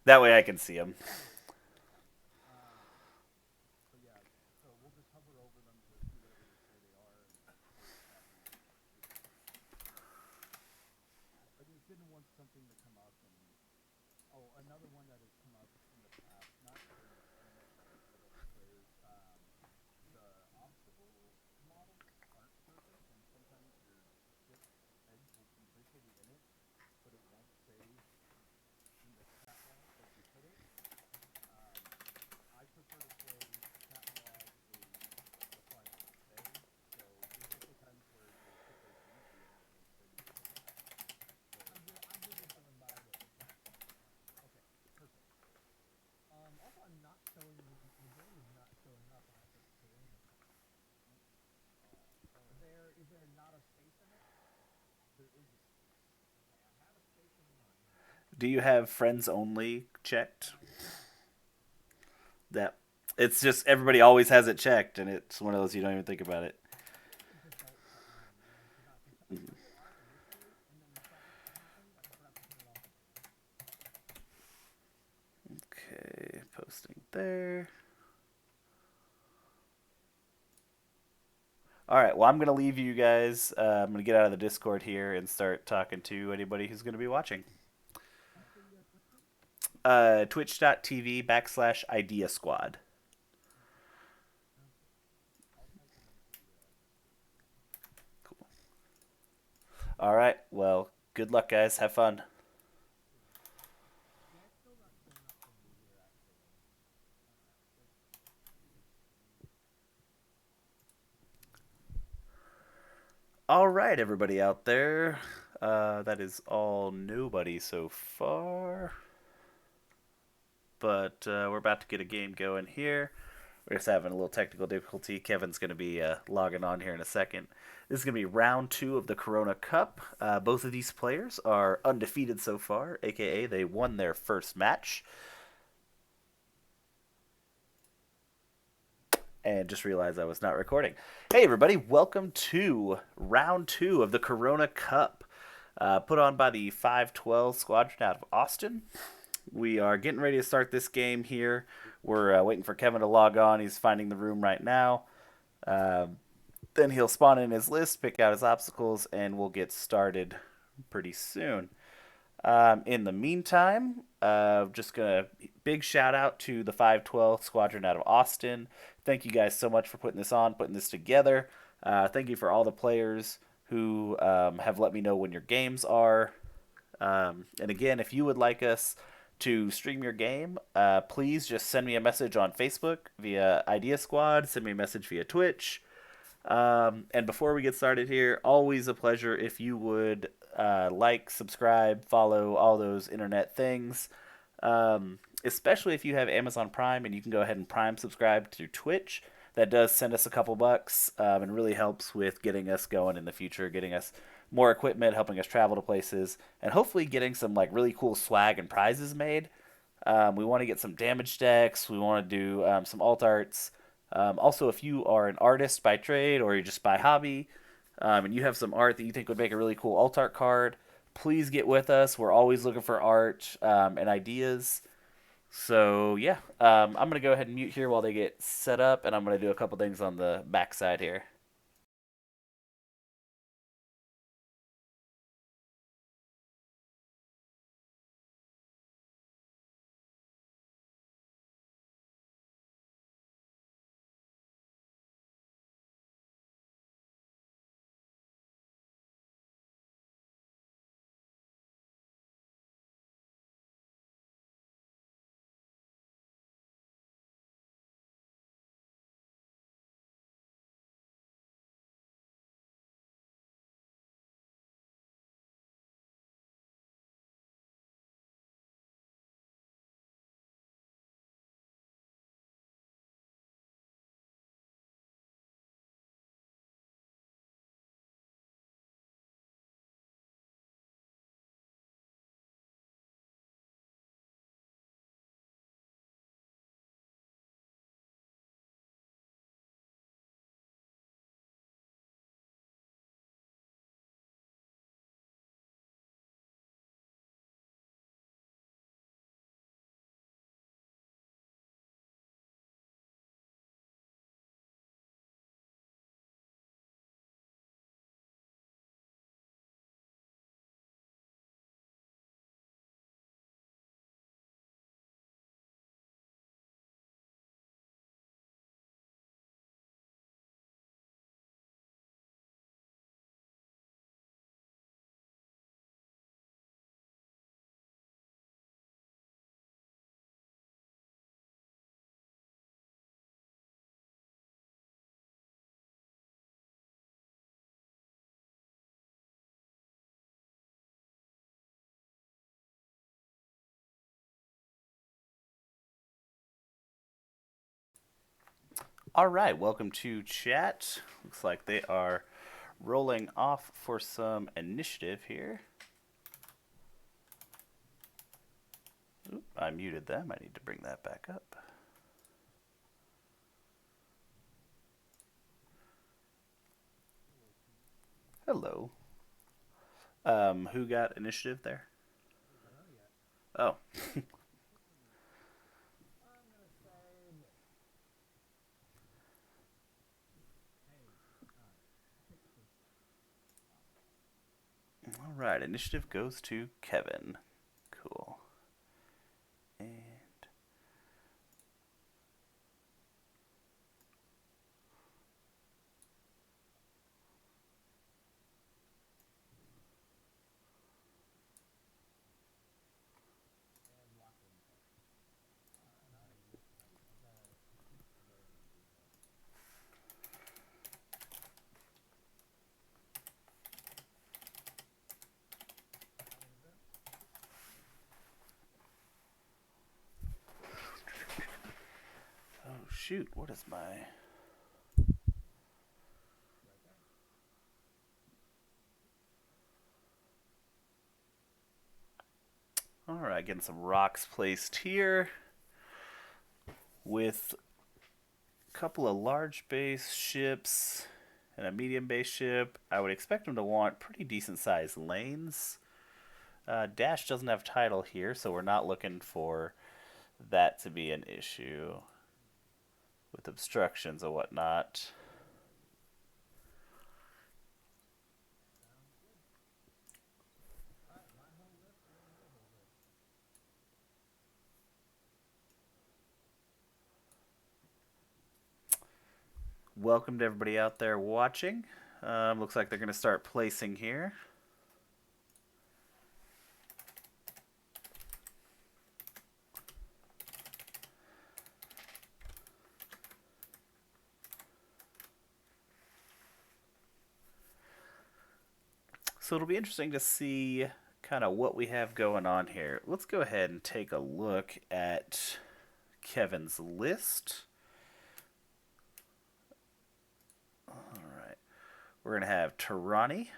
That way I can see them. But yeah, so we'll just hover over them to see whatever they say they are, and we'll just copy the response. I just didn't want something to come up and another one that has come up in the past, not for normal players, but other players. The obstacle models aren't perfect, and sometimes your ship edge will be visually in it, but it won't say in the catwalk that you put it. Um, I prefer to play catwalk the farthest away. So there's also times where your ship is empty and it won't show you the catwalk. So I'm just going by what the chat says. okay, perfect. Also, I'm not showing the game is not showing up when I put Corona Cup. Is there not a space in it? There is a space. Okay, I have a space in mine. Do you have friends only checked? Yeah. That it's just everybody always has it checked, and it's one of those you don't even think about it. I think it's a default setting, and I forgot because I turned it off initially, and then something happened, and I forgot to turn it off again. Okay, posting there. All right, well, I'm going to leave you guys. I'm going to get out of the Discord here and start talking to anybody who's going to be watching. What's the Twitch name? Twitch.tv / Idea Squad. Okay. I'll type it into the Discord channel. Cool. All right, well, good luck, guys. Have fun. Yeah. Yeah, it's still not showing up for me here, actually. Let's see. All right, everybody out there. That is all nobody so far. But we're about to get a game going here. We're just having a little technical difficulty. Kevin's going to be logging on here in a second. This is going to be round two of the Corona Cup. Both of these players are undefeated so far, aka they won their first match. And just realized I was not recording. Hey, everybody, welcome to round two of the Corona Cup, put on by the 512 Squadron out of Austin. We are getting ready to start this game here. We're waiting for Kevin to log on. He's finding the room right now. Uh, then he'll spawn in his list, pick out his obstacles, and we'll get started pretty soon. In the meantime, just gonna big shout out to the 512 Squadron out of Austin. Thank you guys so much for putting this on, putting this together. Thank you for all the players who have let me know when your games are. And again, if you would like us to stream your game, please just send me a message on Facebook via Idea Squad. Send me a message via Twitch. And before we get started here, always a pleasure if you would like, subscribe, follow all those internet things. Especially if you have Amazon Prime and you can go ahead and Prime subscribe to Twitch. That does send us a couple bucks and really helps with getting us going in the future, getting us more equipment, helping us travel to places, and hopefully getting some like really cool swag and prizes made. We want to get some damage decks. We want to do some alt arts. Also, if you are an artist by trade or you're just by hobby, and you have some art that you think would make a really cool alt art card, please get with us. We're always looking for art and ideas. So yeah, I'm gonna go ahead and mute here while they get set up, and I'm gonna do a couple things on the backside here. All right, welcome to chat. Looks like they are rolling off for some initiative here. Oop, I muted them. I need to bring that back up. Hello. Who got initiative there? I don't know yet. Oh, I'm gonna say this. Hey, pick this. all right. Initiative goes to Kevin. Cool. And And lock in. Nice. I got a very easy hit. How many is it? oh shoot, what is my? Right there. All right, getting some rocks placed here with a couple of large base ships and a medium base ship. I would expect them to want pretty decent sized lanes. Dash doesn't have title here, so we're not looking for that to be an issue with obstructions and whatnot. Sounds good. Alright, my whole list or your whole list? Welcome to everybody out there watching. Looks like they're going to start placing here. So it'll be interesting to see kind of what we have going on here. Let's go ahead and take a look at Kevin's list. All right. We're going to have Tarani,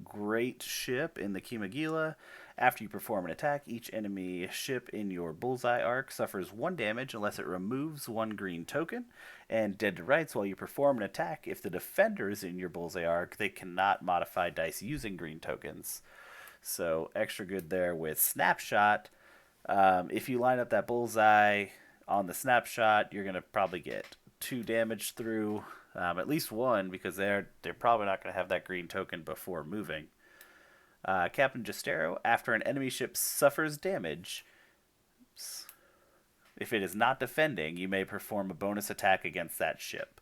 great ship in the Kimagila. After you perform an attack, each enemy ship in your bullseye arc suffers 1 damage unless it removes 1 green token. And dead to rights, while you perform an attack, if the defender is in your bullseye arc, they cannot modify dice using green tokens. So extra good there with Snapshot. If you line up that bullseye on the snapshot, you're going to probably get 2 damage through, at least 1, because they're probably not going to have that green token before moving. Captain Justero, after an enemy ship suffers damage, if it is not defending, you may perform a bonus attack against that ship.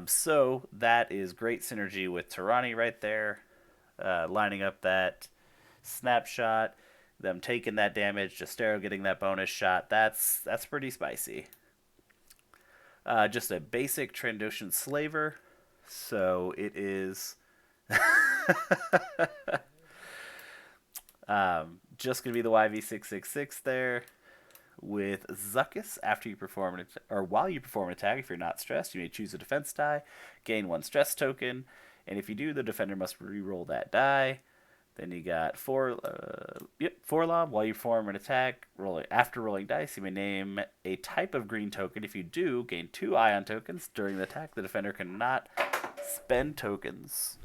So that is great synergy with Tarani right there, lining up that snapshot, them taking that damage, Justero getting that bonus shot. That's pretty spicy. Just a basic Trandoshan Slaver, so it is just gonna be the YV666 there with Zuckus. After you perform or while you perform an attack, if you're not stressed, you may choose a defense die, gain 1 stress token, and if you do, the defender must re-roll that die. Then you got Forlom. While you perform an attack, after rolling dice, you may name a type of green token. If you do, gain 2 ion tokens. During the attack, the defender cannot spend tokens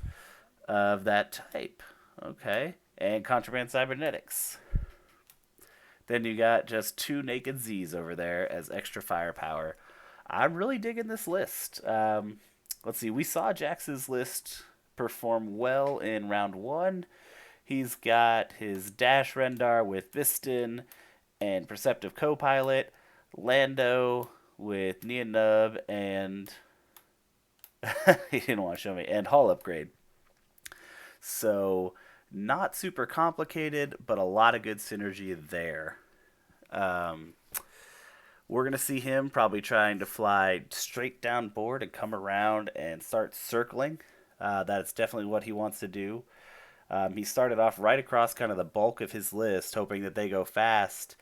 of that type. Okay. And Contraband Cybernetics. Then you got just 2 Naked Z's over there as extra firepower. I'm really digging this list. Let's see. We saw Jax's list perform well in round 1. He's got his Dash Rendar with Viston and Perceptive Copilot, Lando with Nia Nub, and he didn't want to show me, and Hull Upgrade. So not super complicated, but a lot of good synergy there. Um, we're gonna see him probably trying to fly straight down board and come around and start circling. That's definitely what he wants to do. He started off right across kind of the bulk of his list, hoping that they go fast.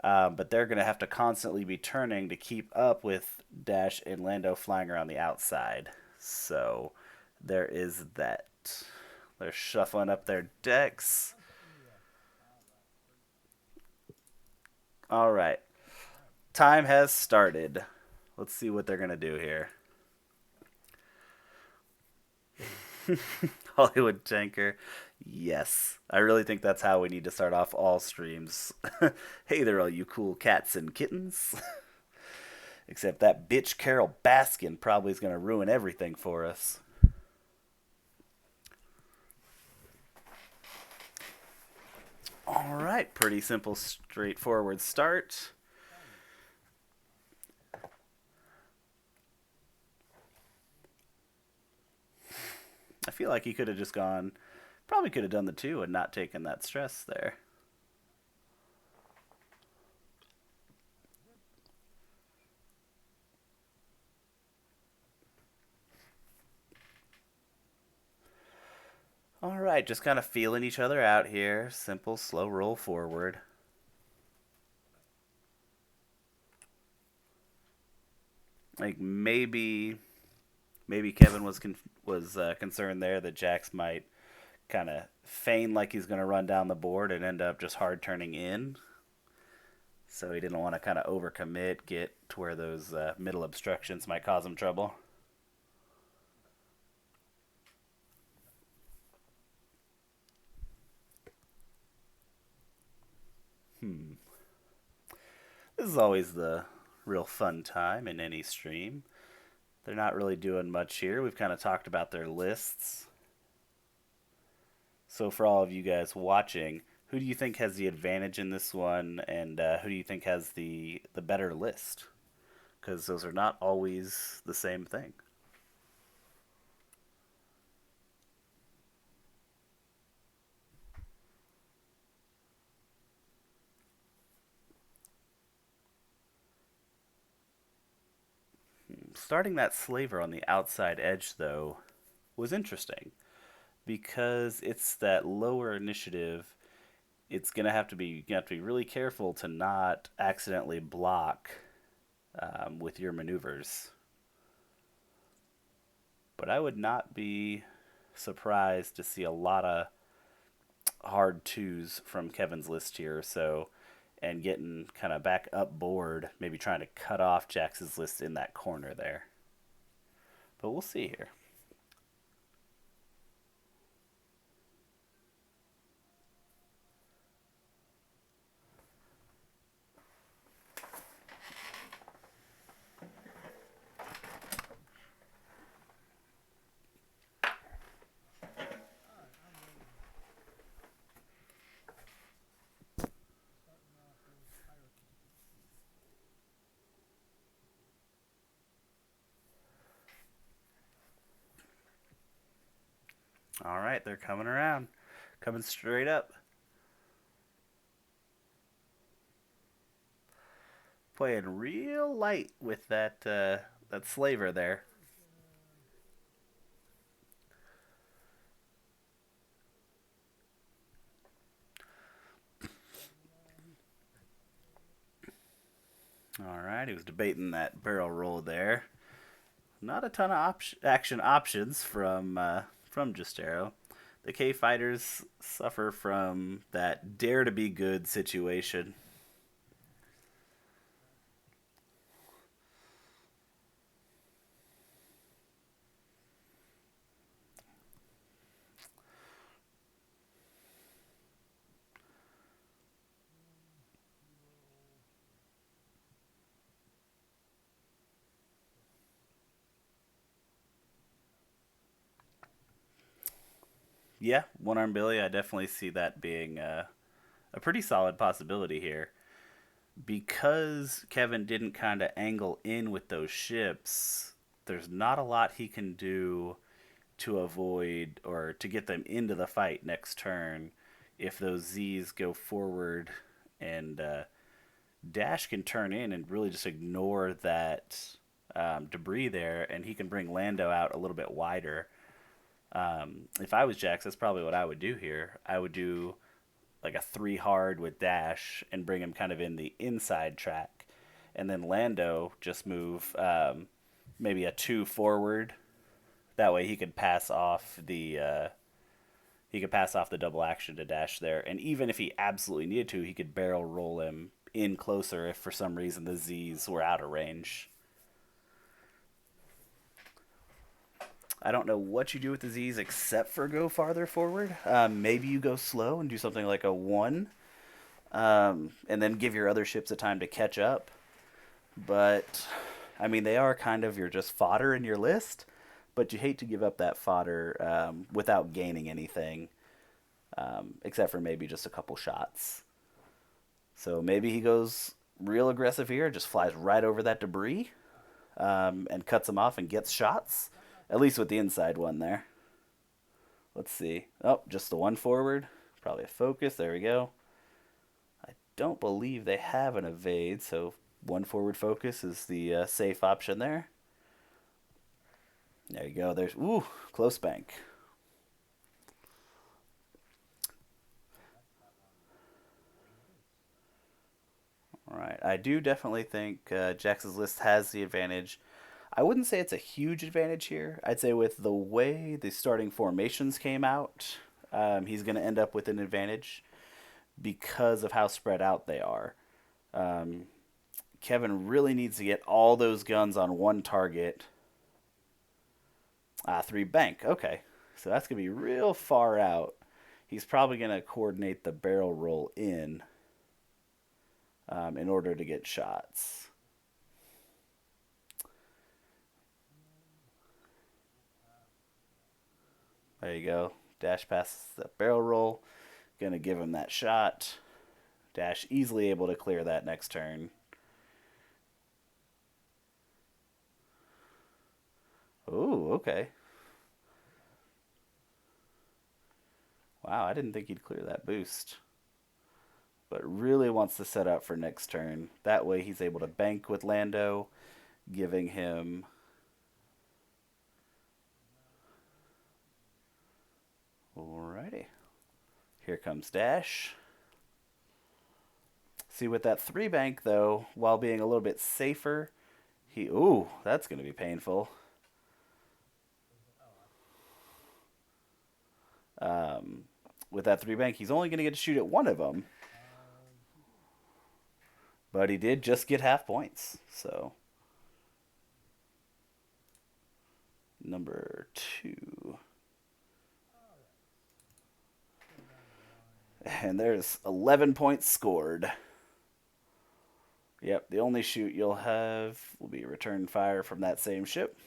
But they're going to have to constantly be turning to keep up with Dash and Lando flying around the outside. So there is that. They're shuffling up their decks. Yeah. All right. All right. All right. Time has started. Let's see what they're going to do here. Hollywood Tanker. Yes. I really think that's how we need to start off all streams. Hey there, all you cool cats and kittens. Except that bitch Carol Baskin probably is going to ruin everything for us. All right, pretty simple, straightforward start. I feel like he could have just gone, probably could have done the two and not taken that stress there. All right, just kind of feeling each other out here. Simple, slow roll forward. Like maybe Kevin was concerned there that Jax might kind of feign like he's going to run down the board and end up just hard turning in. So he didn't want to kind of overcommit, get to where those middle obstructions might cause him trouble. This is always the real fun time in any stream. They're not really doing much here. We've kind of talked about their lists. So for all of you guys watching, who do you think has the advantage in this one, and who do you think has the better list? Because those are not always the same thing. Starting that slaver on the outside edge, though, was interesting because it's that lower initiative. It's gonna have to be you have to be really careful to not accidentally block with your maneuvers. But I would not be surprised to see a lot of hard twos from Kevin's list here. So, and getting kind of back up board, maybe trying to cut off Jax's list in that corner there. But we'll see here. All right. I'm ready. Starting off with hierarchy. All right, they're coming around, coming straight up. Playing real light with that slaver there. All right, he was debating that barrel roll there. Not a ton of action options from Justero. The K fighters suffer from that dare to be good situation. Yeah, one arm Billy, I definitely see that being a pretty solid possibility here. Because Kevin didn't kind of angle in with those ships, there's not a lot he can do to avoid or to get them into the fight next turn if those Z's go forward and Dash can turn in and really just ignore that debris there, and he can bring Lando out a little bit wider. If I was Jax, that's probably what I would do here. I would do like a 3 hard with dash and bring him kind of in the inside track. And then Lando just move maybe a 2 forward. That way he could pass off the double action to dash there. And even if he absolutely needed to, he could barrel roll him in closer if for some reason the Z's were out of range. I don't know what you do with the Z's except for go farther forward. Maybe you go slow and do something like a 1, and then give your other ships a time to catch up. But, I mean, they are kind of your just fodder in your list, but you hate to give up that fodder without gaining anything, except for maybe just a couple shots. So maybe he goes real aggressive here, just flies right over that debris, and cuts him off and gets shots. At least with the inside one there. Let's see. Oh, just the 1 forward. Probably a focus. There we go. I don't believe they have an evade, so 1 forward focus is the safe option there. There you go. There's, ooh, close bank. All right. I do definitely think Jax's list has the advantage. I wouldn't say it's a huge advantage here. I'd say with the way the starting formations came out, he's going to end up with an advantage because of how spread out they are. Um, Kevin really needs to get all those guns on one target. 3 bank. Okay. So that's going to be real far out. He's probably going to coordinate the barrel roll in order to get shots. There you go. Dash passes the barrel roll. Gonna give him that shot. Dash easily able to clear that next turn. Ooh, okay. Wow, I didn't think he'd clear that boost. But really wants to set up for next turn. That way he's able to bank with Lando, giving him... Alrighty. Here comes Dash. See, with that 3 bank, though, while being a little bit safer, he... Ooh, that's going to be painful. With that 3 bank, he's only going to get to shoot at 1 of them. But he did just get half points, so... Number 2. And there's 11 points scored. Yep, the only shoot you'll have will be return fire from that same ship.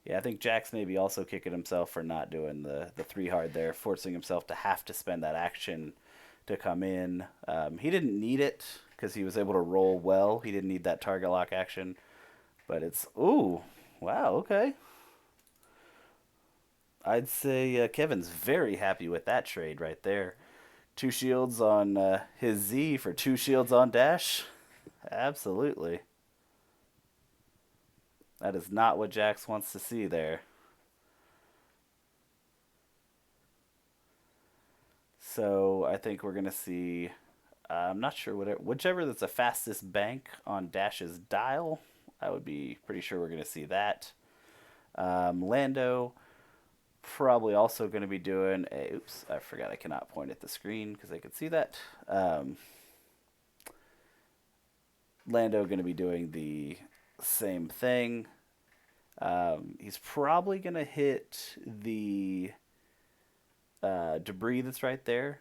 Yeah, I think Jax may be also kicking himself for not doing the 3 hard there, forcing himself to have to spend that action to come in. He didn't need it because he was able to roll well. He didn't need that target lock action. But it's... Ooh, wow, okay. I'd say Kevin's very happy with that trade right there. 2 shields on his Z for 2 shields on Dash. Absolutely. That is not what Jax wants to see there. So I think we're going to see... I'm not sure whichever that's the fastest bank on Dash's dial. I would be pretty sure we're going to see that. Lando probably also going to be doing a... Oops, I forgot I cannot point at the screen because I could see that. Lando going to be doing the same thing. He's probably going to hit the debris that's right there.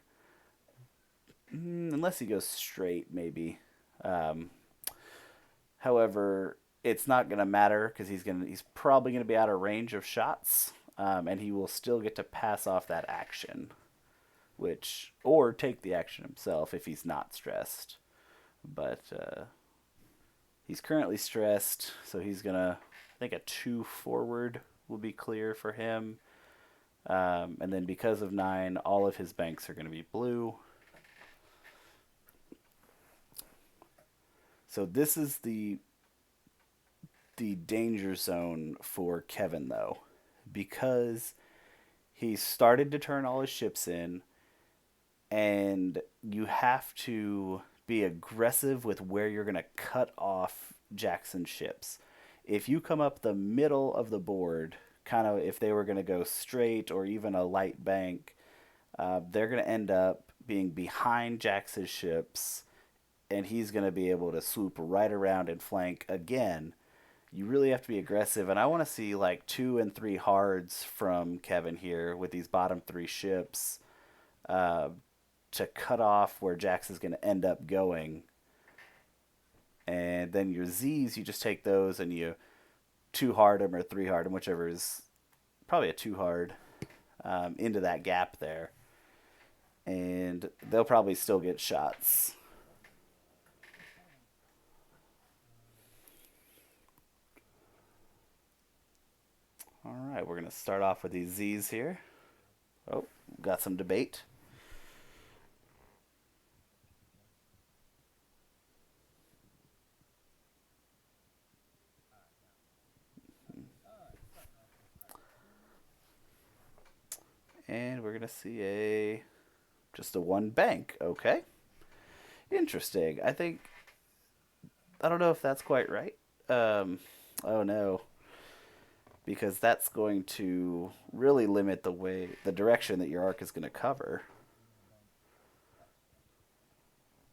Unless he goes straight, maybe. However, it's not going to matter because he's probably going to be out of range of shots, and he will still get to pass off that action, or take the action himself if he's not stressed. But he's currently stressed, so he's gonna... I think a 2 forward will be clear for him, and then because of 9, all of his banks are going to be blue. So this is the danger zone for Kevin, though, because he started to turn all his ships in, and you have to be aggressive with where you're going to cut off Jackson's ships. If you come up the middle of the board, kind of if they were going to go straight or even a light bank, they're going to end up being behind Jax's ships, and he's going to be able to swoop right around and flank again. You really have to be aggressive, and I want to see like 2 and 3 hards from Kevin here with these bottom 3 ships uh, to cut off where Jax is going to end up going. And then your Z's, you just take those and you 2 hard them or 3 hard them, whichever is probably a 2 hard, into that gap there. And they'll probably still get shots. All right, we're going to start off with these Z's here. Oh, got some debate. And we're going to see just a 1 bank. Okay. Interesting. I don't know if that's quite right. Oh no. Because that's going to really limit the direction that your arc is going to cover.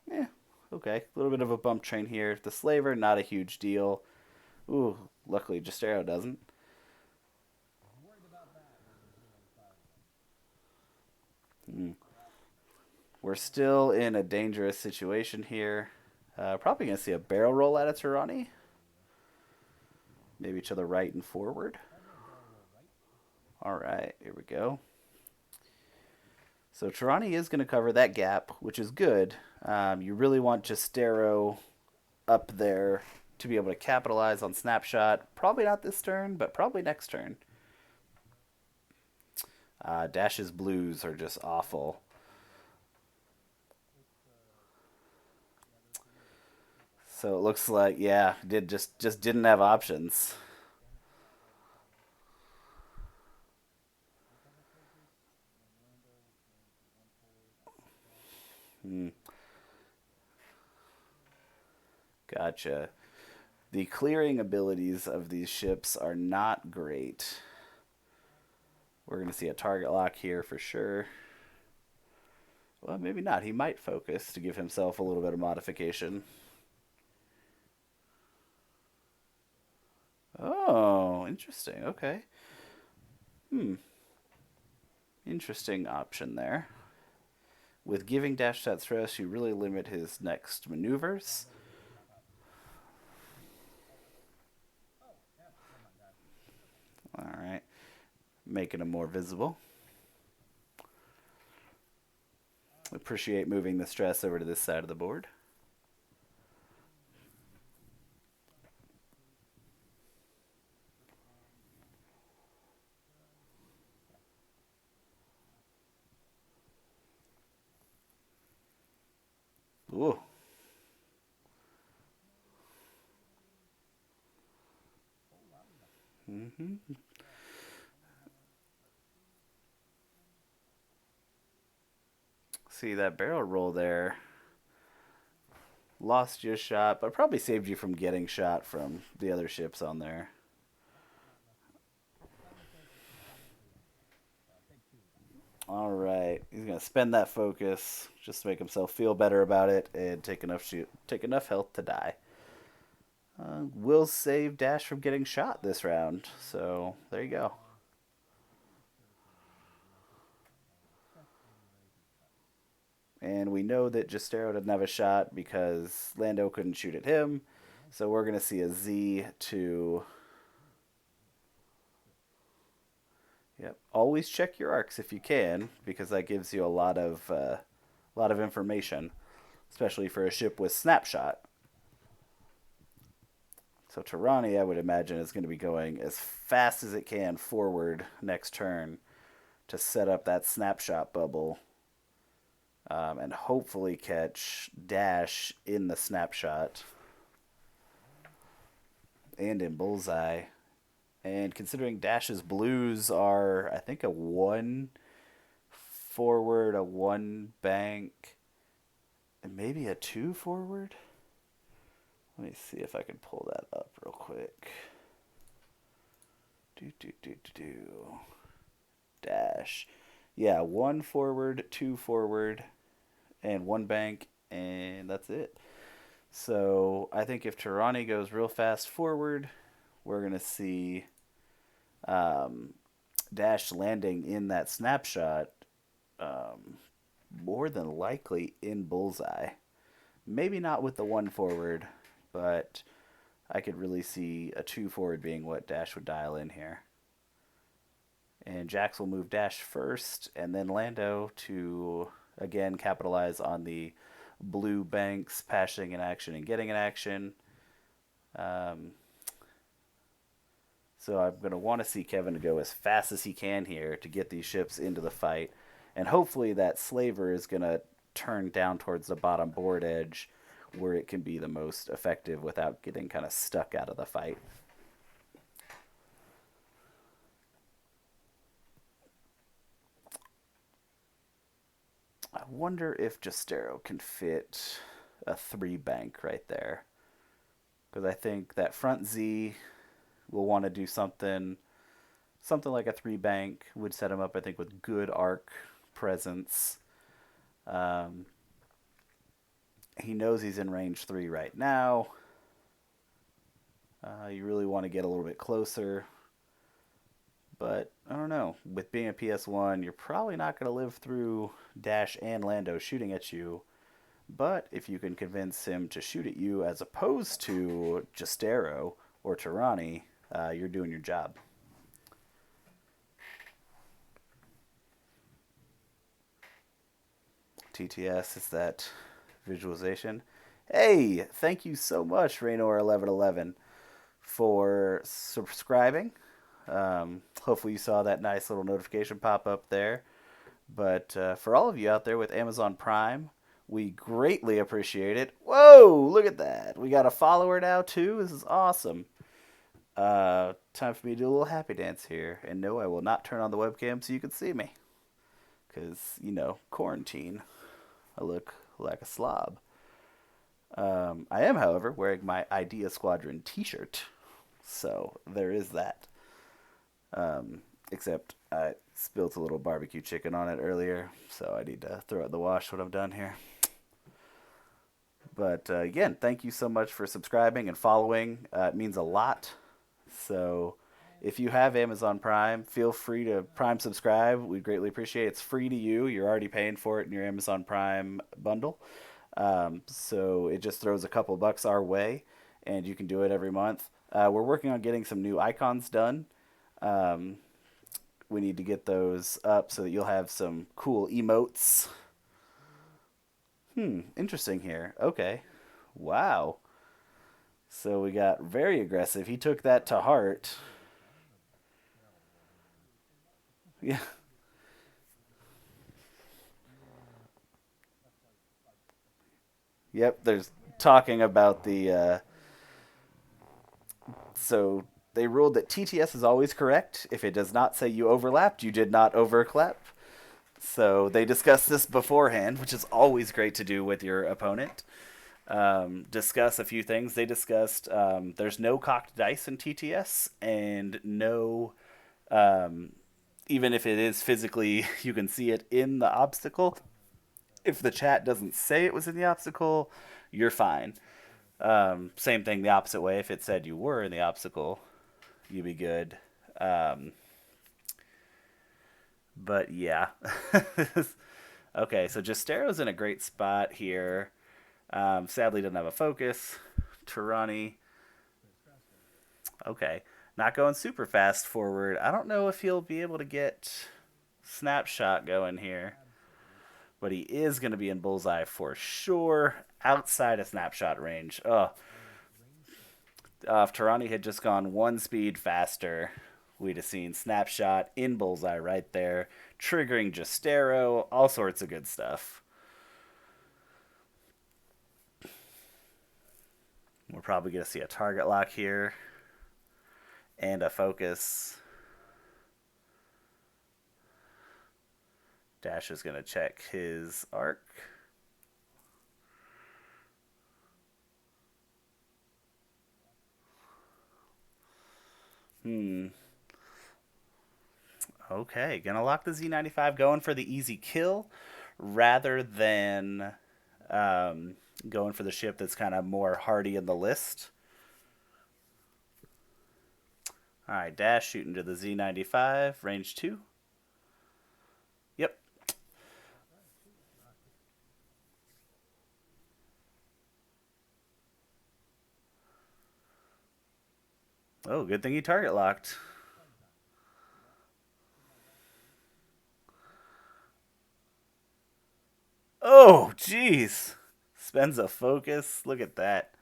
Yeah, okay. A little bit of a bump train here. The slaver, not a huge deal. Ooh, luckily Justero doesn't. Hmm. We're still in a dangerous situation here. Probably going to see a barrel roll out of Tirani. Maybe to the right and forward. All right, here we go. So Tirani is going to cover that gap, which is good. You really want Justero up there to be able to capitalize on Snapshot. Probably not this turn, but probably next turn. Dash's blues are just awful. So it looks like, yeah, just didn't have options. Hmm. Gotcha. The clearing abilities of these ships are not great. We're going to see a target lock here for sure. Well, maybe not. He might focus to give himself a little bit of modification. Oh, interesting. Okay. Hmm. Interesting option there. With giving dash that thrust, you really limit his next maneuvers. Alright. Making him more visible. Appreciate moving the stress over to this side of the board. Ooh. Mm-hmm. See that barrel roll there. Lost you a shot, but probably saved you from getting shot from the other ships on there. All right, he's gonna spend that focus just to make himself feel better about it and take enough health to die. Will save Dash from getting shot this round, so there you go. And we know that Justero didn't have a shot because Lando couldn't shoot at him, so we're gonna see a Z to. Yep. Always check your arcs if you can, because that gives you a lot of information, especially for a ship with snapshot. So Tirani, I would imagine, is going to be going as fast as it can forward next turn to set up that snapshot bubble, and hopefully catch Dash in the snapshot and in bullseye. And considering Dash's blues are, I think, a one forward, a one bank, and maybe a two forward. Let me see if I can pull that up real quick. Do. Dash. Yeah, one forward, two forward, and one bank, and that's it. So I think if Tirani goes real fast forward, we're going to see um, Dash landing in that snapshot um, more than likely in bullseye. Maybe not with the one forward, but I could really see a two forward being what Dash would dial in here. And Jax will move Dash first, and then Lando to again capitalize on the blue banks passing in action and getting in action. Um, so I'm going to want to see Kevin go as fast as he can here to get these ships into the fight. And hopefully that slaver is going to turn down towards the bottom board edge where it can be the most effective without getting kind of stuck out of the fight. I wonder if Justero can fit a three bank right there. Because I think that front Z will want to do something like a three bank would set him up, I think, with good arc presence. Um, he knows he's in range three right now. You really want to get a little bit closer. But I don't know. With being a PS1, you're probably not going to live through Dash and Lando shooting at you. But if you can convince him to shoot at you as opposed to Justero or Tirani, you're doing your job. TTS is that visualization. Hey, thank you so much, Raynor1111, for subscribing. Hopefully, you saw that nice little notification pop up there. But for all of you out there with Amazon Prime, we greatly appreciate it. Whoa, look at that. We got a follower now, too. This is awesome. Time for me to do a little happy dance here. And no, I will not turn on the webcam so you can see me. Because, quarantine. I look like a slob. I am, however, wearing my Idea Squadron t-shirt. So there is that. Except I spilled a little barbecue chicken on it earlier, so I need to throw it in the wash when I'm done here. But again, thank you so much for subscribing and following. It means a lot. So if you have Amazon Prime, feel free to Prime subscribe. We'd greatly appreciate it. It's free to you. You're already paying for it in your Amazon Prime bundle. So it just throws a couple bucks our way, and you can do it every month. We're working on getting some new icons done. We need to get those up so that you'll have some cool emotes. Interesting here. Okay. Wow. So we got very aggressive. He took that to heart. Yeah. Yep, there's talking about so they ruled that TTS is always correct. If it does not say you overlapped, you did not overclap. So they discussed this beforehand, which is always great to do with your opponent. Discuss a few things. They discussed there's no cocked dice in TTS, and no, even if it is physically, you can see it in the obstacle. If the chat doesn't say it was in the obstacle, you're fine. Same thing the opposite way. If it said you were in the obstacle, you'd be good. Um, but yeah. Okay, so Justero's in a great spot here. Sadly, doesn't have a focus. Tirani. Okay. Not going super fast forward. I don't know if he'll be able to get snapshot going here. But he is going to be in bullseye for sure. Outside of snapshot range. Oh. If Tirani had just gone one speed faster, we'd have seen snapshot in bullseye right there. Triggering Justero. All sorts of good stuff. We're probably going to see a target lock here. and a focus. Dash is going to check his arc. Okay, gonna lock the Z95, going for the easy kill rather than going for the ship that's kind of more hardy in the list. All right, Dash shooting to the Z95, range 2. Yep. Oh, good thing he target locked. Oh, jeez. Spends a focus. Look at that.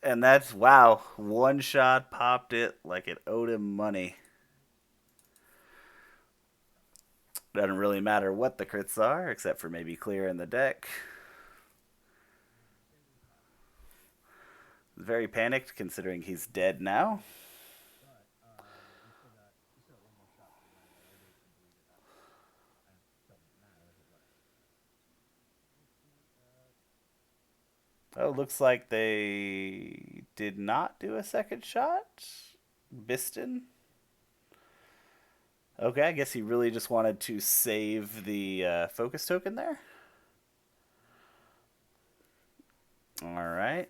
And that's, wow, one shot popped it like it owed him money. Doesn't really matter what the crits are, except for maybe clearing the deck. Very panicked considering he's dead now. But you still got one more shot for Lando, maybe he can bleed it out. And it doesn't matter, but Oh, looks like they did not do a second shot. Biston. Okay, I guess he really just wanted to save the focus token there. All right.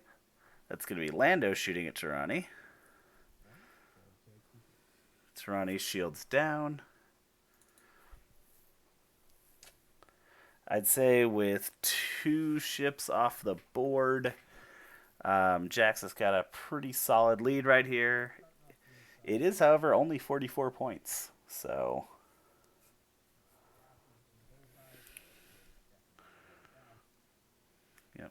That's going to be Lando shooting at Tirani. Tirani's shield's down. I'd say with 2 ships off the board, Jax has got a pretty solid lead right here. It is, however, only 44 points. So, yep.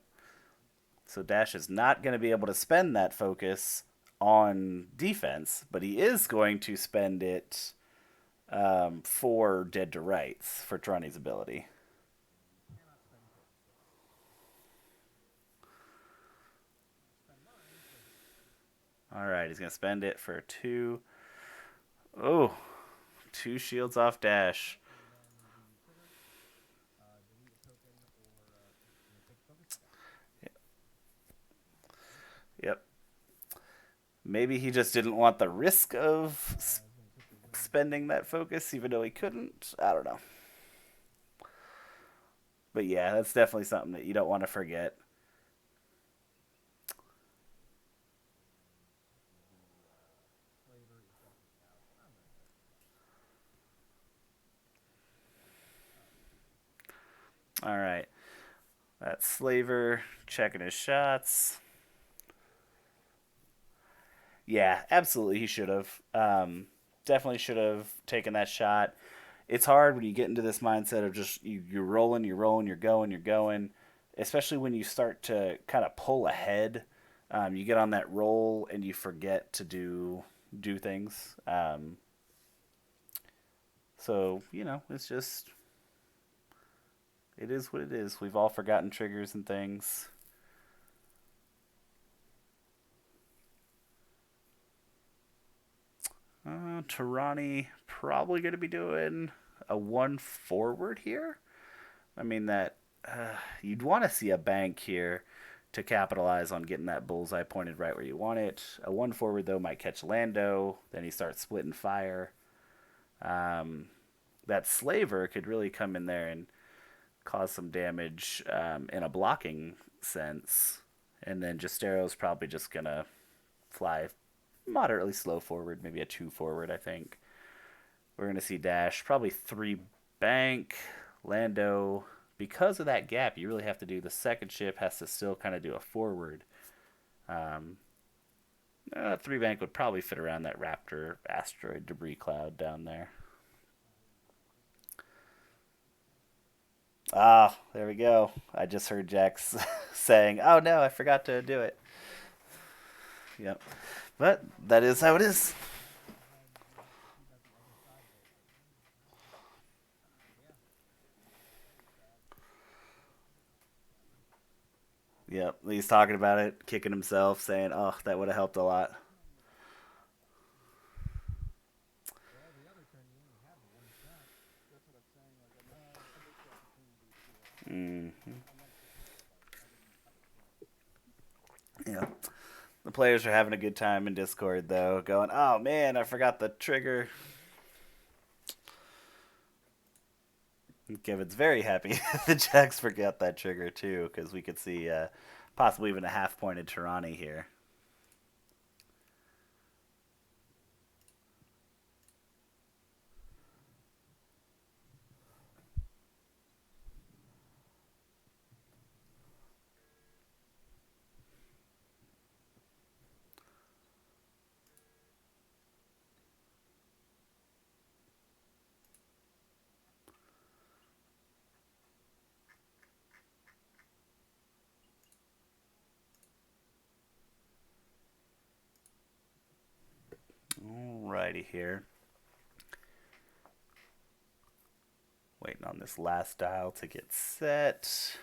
So Dash is not going to be able to spend that focus on defense, but he is going to spend it for Dead to Rights for Trani's ability. All right, he's going to spend it for 2. Oh, 2 shields off Dash. Yep. Maybe he just didn't want the risk of spending that focus, even though he couldn't. I don't know. But yeah, that's definitely something that you don't want to forget. All right. That's Slaver checking his shots. Yeah, absolutely. He should have. Definitely should have taken that shot. It's hard when you get into this mindset of just you're rolling, you're rolling, you're going, you're going. Especially when you start to kind of pull ahead, you get on that roll and you forget to do things. So it's just it is what it is. We've all forgotten triggers and things. Tirani probably going to be doing a 1 forward here. I mean, that you'd want to see a bank here to capitalize on getting that bullseye pointed right where you want it. A 1 forward, though, might catch Lando. Then he starts splitting fire. That Slaver could really come in there and cause some damage in a blocking sense. And then Justero's probably just going to fly moderately slow forward, maybe a 2 forward, I think. We're going to see Dash, probably 3 bank. Lando, because of that gap, you really have to do the second ship, has to still kind of do a forward. 3 bank would probably fit around that Raptor asteroid debris cloud down there. Ah, there we go. I just heard Jax saying, "Oh no, I forgot to do it." Yep. But that is how it is. Yep, he's talking about it, kicking himself, saying, "Oh, that would have helped a lot." Well, the other turn you only had the one shot. That's what I'm saying. Like I missed the opportunity to. Hmm. I meant to hit it, but I didn't have a chance. Yeah. The players are having a good time in Discord, though, going, "Oh man, I forgot the trigger." Kevin's very happy the Jax forgot that trigger too, because we could see possibly even a half-pointed Tirani here. Alrighty here. Waiting on this last dial to get set.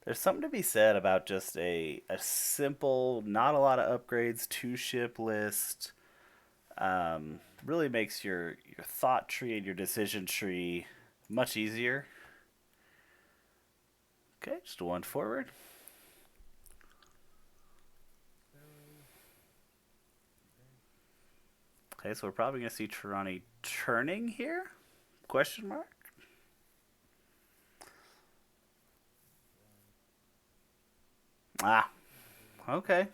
There's something to be said about just a simple, not a lot of upgrades, two ship list. Really makes your thought tree and your decision tree much easier. Okay, just one forward. Sparrow. Okay. Okay, so we're probably gonna see Tirani turning here? Question mark. Ah, okay.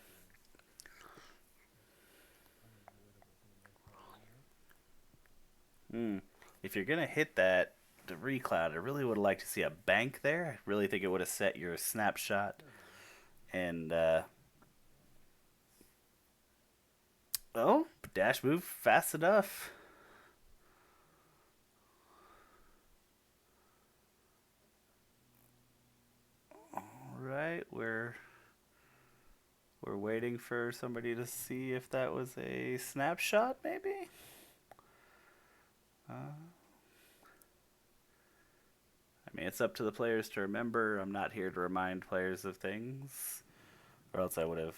Unavoidable for the most part, anyway. Hmm. If you're gonna hit that the recloud, I really would like to see a bank there. I really think it would have set your snapshot There we go. and oh, dash move fast enough. All right, we're waiting for somebody to see if that was a snapshot, maybe. I mean, it's up to the players to remember. I'm not here to remind players of things, or else I would have.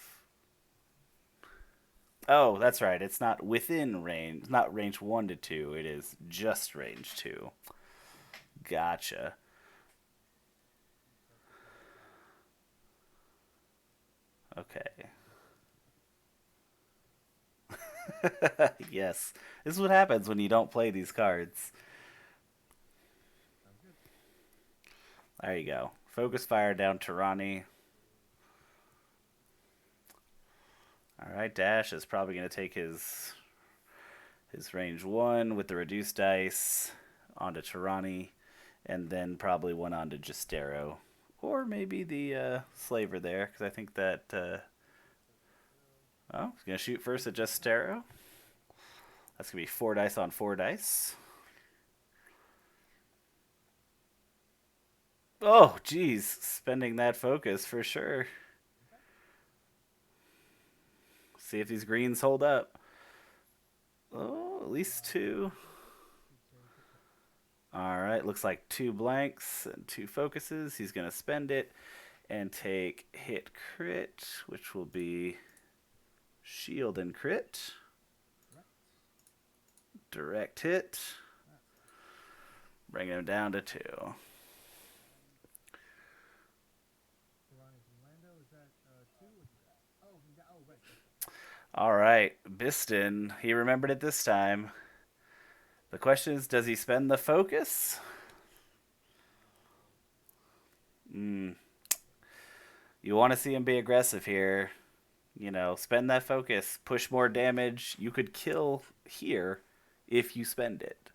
Oh, that's right. It's not within range. It's not range 1 to 2. It is just range 2. Gotcha. Okay. Yes. This is what happens when you don't play these cards. Sounds good. There you go. Focus fire down Tirani. All right, Dash is probably going to take his range 1 with the reduced dice onto Tirani, and then probably one onto Justero. Or maybe the Slaver there, because I think that. Oh, he's going to shoot first at Justero. That's going to be 4 dice on 4 dice. Oh, geez. Spending that focus for sure. See if these greens hold up. Oh, at least 2. All right, looks like 2 blanks and 2 focuses. He's going to spend it and take hit crit, which will be shield and crit. Direct hit. Bringing him down to 2. Tirani from Lando, is that 2 or oh, oh, right. All right, Biston. He remembered it this time. The question is, does he spend the focus? You want to see him be aggressive here. You know, spend that focus, push more damage. You could kill here if you spend it.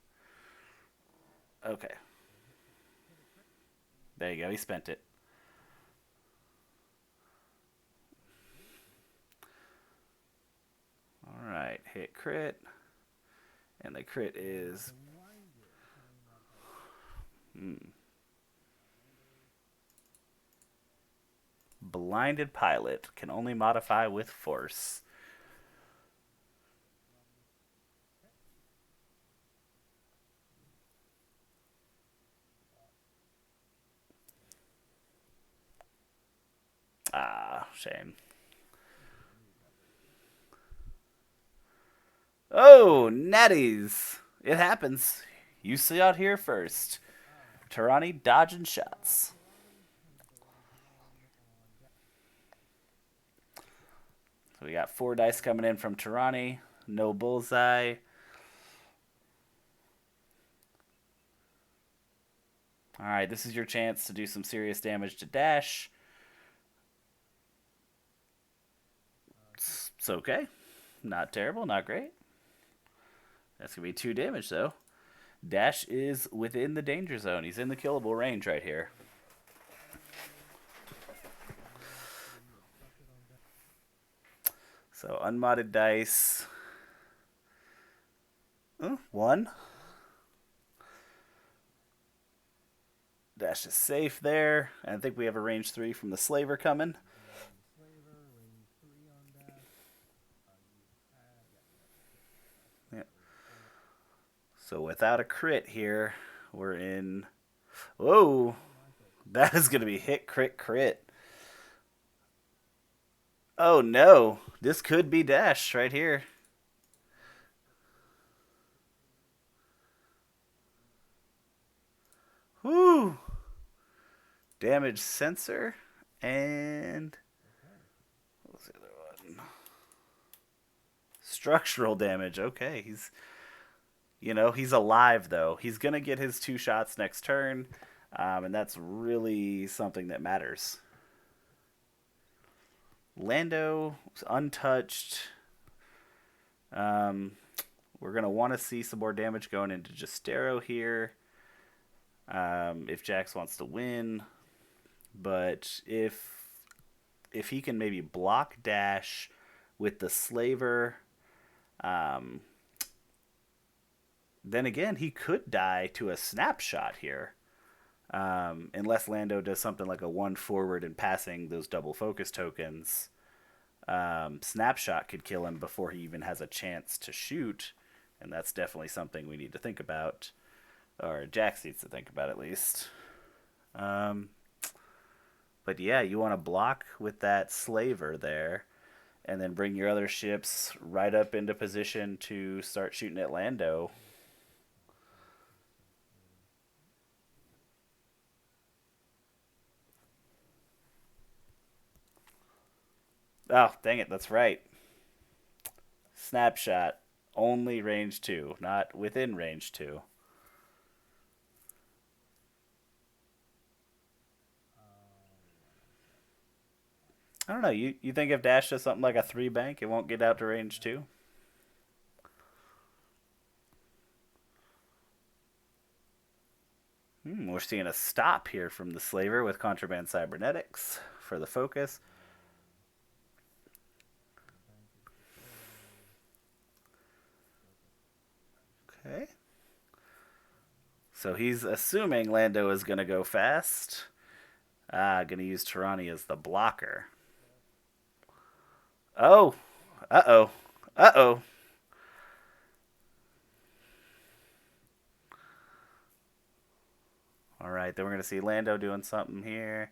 Okay. There you go. He spent it. All right. Hit crit. And the crit is. Blinded pilot can only modify with force. shame. Oh, natties. It happens. You see out here first. Tarani dodging shots. So we got 4 dice coming in from Tarani. No bullseye. Alright, this is your chance to do some serious damage to Dash. It's okay. Not terrible, not great. That's going to be 2 damage, though. Dash is within the danger zone. He's in the killable range right here. So, unmodded dice. 1. Dash is safe there. And I think we have a range 3 from the Slaver coming. Yep. So without a crit here, we're in... Whoa! That is going to be hit, crit, crit. Oh no! This could be Dash right here. Whoo! Damage sensor and what was the other one? Structural damage. Okay, he's alive though. He's gonna get his 2 shots next turn, and that's really something that matters. Lando untouched. We're gonna want to see some more damage going into Justero here. If Jax wants to win. But if he can maybe block Dash with the Slaver, then again, he could die to a snapshot here. Unless Lando does something like a 1 forward and passing those double focus tokens. Snapshot could kill him before he even has a chance to shoot. And that's definitely something we need to think about. Or Jax needs to think about at least. But yeah, you want to block with that Slaver there, and then bring your other ships right up into position to start shooting at Lando. Oh, dang it, that's right. Snapshot, only range 2, not within range 2. I don't know. You think if Dash does something like a 3 bank, it won't get out to range 2? We're seeing a stop here from the Slaver with Contraband Cybernetics for the focus. Okay. So he's assuming Lando is going to go fast. Going to use Tarani as the blocker. Oh. Uh-oh. Uh-oh. Alright, then we're going to see Lando doing something here.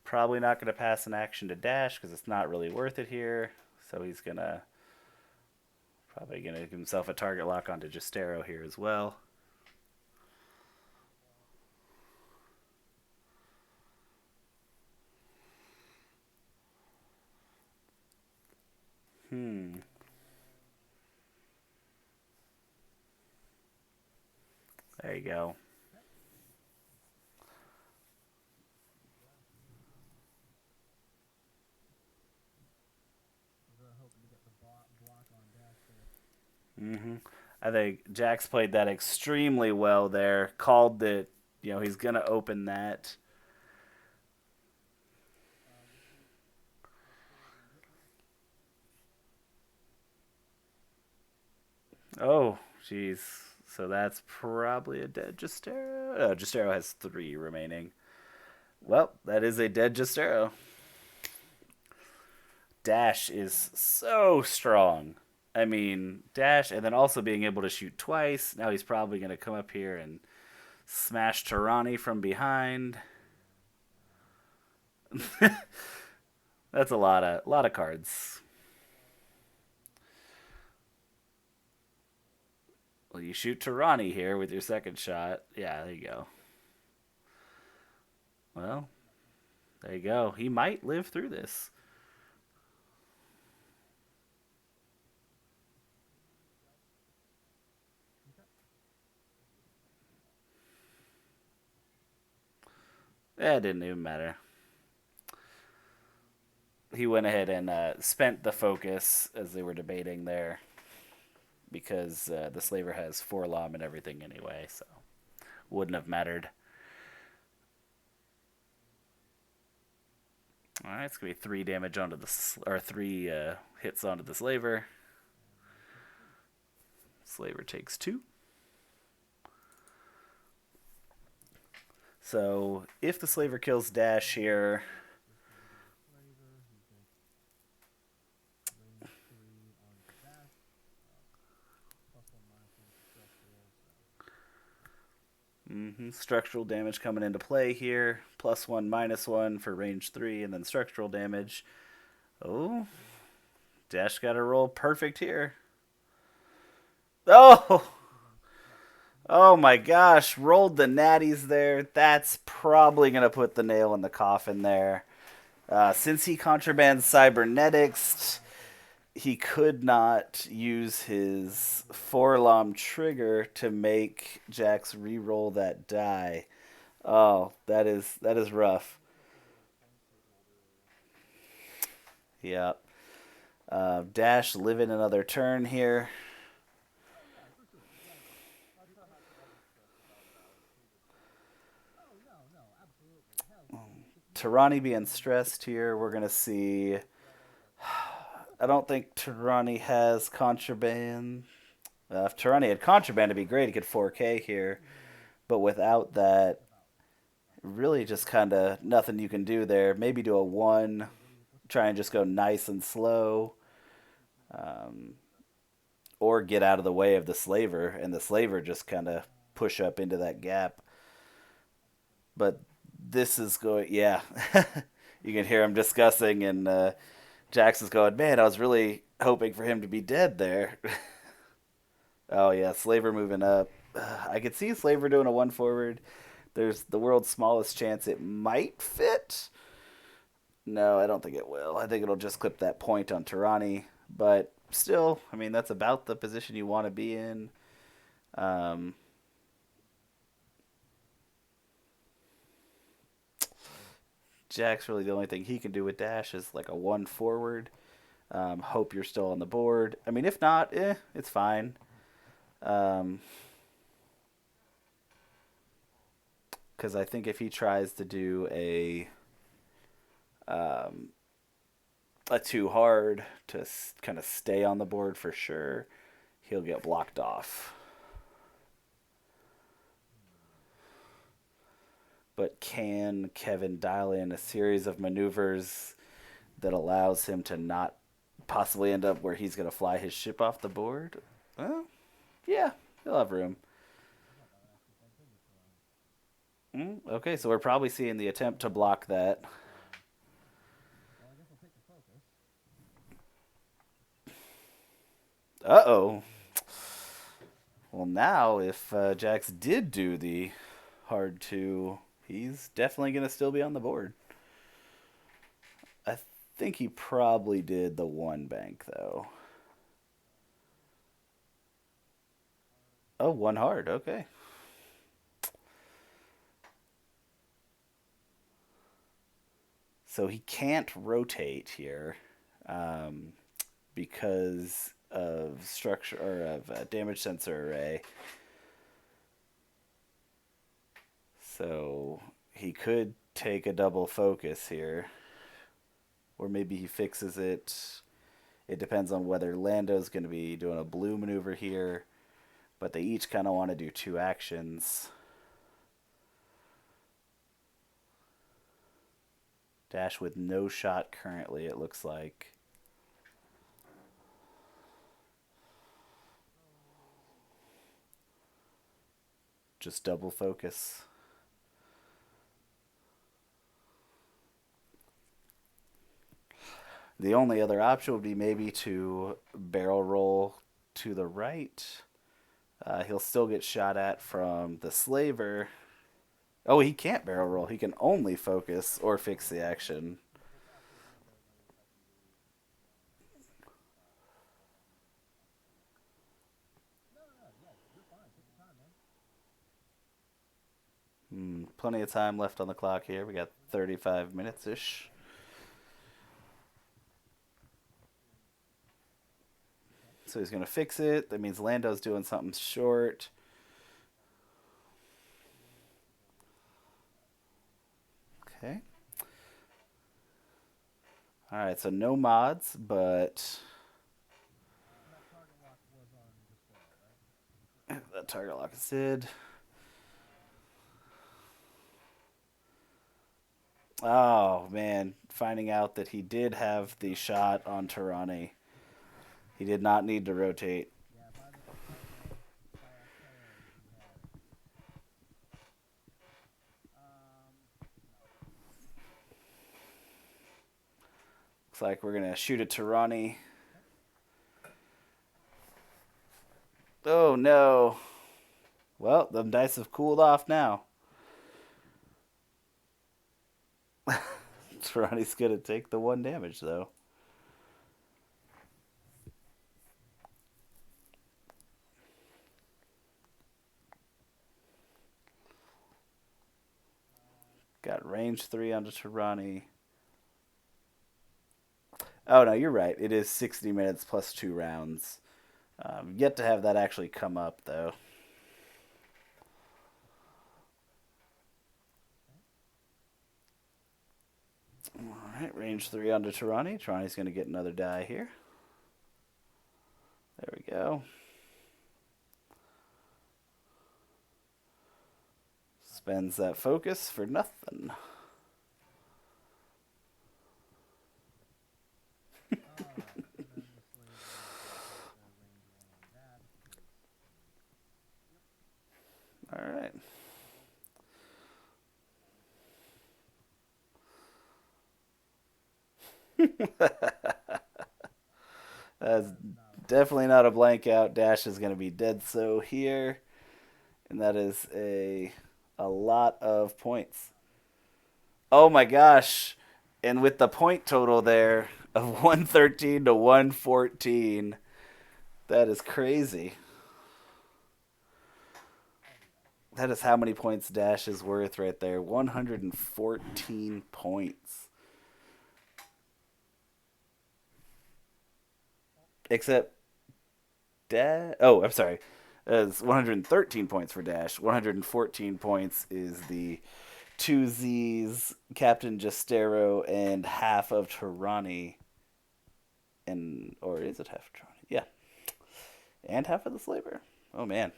Probably not going to pass an action to Dash because it's not really worth it here. So he's going to... Probably going to give himself a target lock onto Justero here as well. There you go. I think Jax played that extremely well there. Called that, he's going to open that. Oh, jeez. So that's probably a dead Justero. Oh, Justero has 3 remaining. Well, that is a dead Justero. Dash is so strong. I mean, Dash, and then also being able to shoot twice. Now he's probably going to come up here and Smash Tarani from behind. That's a lot of cards. Well, you shoot Tarani here with your second shot. Yeah, there you go. Well, there you go. He might live through this. It didn't even matter. He went ahead and spent the focus as they were debating there because the slaver has 4 LOM and everything anyway, so wouldn't have mattered. All right, it's gonna be 3 damage onto the or 3 hits onto the slaver. Slaver takes 2. So if the slaver kills Dash here, structural damage coming into play here. +1, -1 for range 3, and then structural damage. Oh, Dash got to roll perfect here. Oh! Oh my gosh, rolled the natties there. That's probably going to put the nail in the coffin there. Since he contrabands cybernetics, he could not use his 4-LOM trigger to make Jax re-roll that die. Oh, that is rough. Yeah. Dash living another turn here. Tarani being stressed here. We're going to see. I don't think Tarani has contraband. If Tarani had contraband, it'd be great. He could 4K here. But without that, really just kind of nothing you can do there. Maybe do a 1. Try and just go nice and slow. Or get out of the way of the slaver. And the slaver just kind of push up into that gap. But this is going, yeah. You can hear him discussing, and Jackson's going, man, I was really hoping for him to be dead there. Oh, yeah, Slaver moving up. I could see Slaver doing a 1 forward. There's the world's smallest chance it might fit. No, I don't think it will. I think it'll just clip that point on Tarani. But still, I mean, that's about the position you want to be in. Jack's really the only thing he can do with Dash is like a 1 forward. Hope you're still on the board. I mean, if not, it's fine. Because I think if he tries to do a 2 hard to kind of stay on the board for sure, he'll get blocked off. But can Kevin dial in a series of maneuvers that allows him to not possibly end up where he's going to fly his ship off the board? Well, yeah, he'll have room. Okay, so we're probably seeing the attempt to block that. Uh-oh. Well, now, if Jax did do the hard 2, he's definitely going to still be on the board. I think he probably did the 1 bank, though. Oh, 1 hard. Okay. So he can't rotate here because of structure or of damage sensor array. So he could take a double focus here, or maybe he fixes it. It depends on whether Lando's going to be doing a blue maneuver here, but they each kind of want to do 2 actions. Dash with no shot currently, it looks like. just double focus. The only other option would be maybe to barrel roll to the right. He'll still get shot at from the slaver. Oh, he can't barrel roll. He can only focus or fix the action. We'll talk to him about whether I can do No, no, no, yeah, you're fine. Take your time, man. Plenty of time left on the clock here. We got 35 minutes ish. So he's going to fix it. That means Lando's doing something short. Okay. Alright, so no mods, but That target lock was on display, right? that target lock is dead. Oh, man. Finding out that he did have the shot on Tarani. He did not need to rotate. Yeah, by October, he had it. No. Looks like we're going to shoot at Tarani. Oh, no. Well, the dice have cooled off now. Tarani's going to take the 1 damage, though. Got range 3 onto Tarani. Oh, no, you're right. It is 60 minutes plus 2 rounds. Yet to have that actually come up, though. Alright, range 3 onto Tarani. Tarani's going to get another die here. There we go. Spends that focus for nothing. Alright. That's definitely not a blank out. Dash is going to be dead so here. And that is a lot of points. Oh my gosh. And with the point total there of 113 to 114, that is crazy. That is how many points Dash is worth right there. 114 points. Except Dash. Oh, I'm sorry. It's 113 points for Dash. 114 points is the 2Z's, Captain Jestero, and half of Tarani. Or is it half of Tarani? Yeah. And half of the Slaver. Oh, man.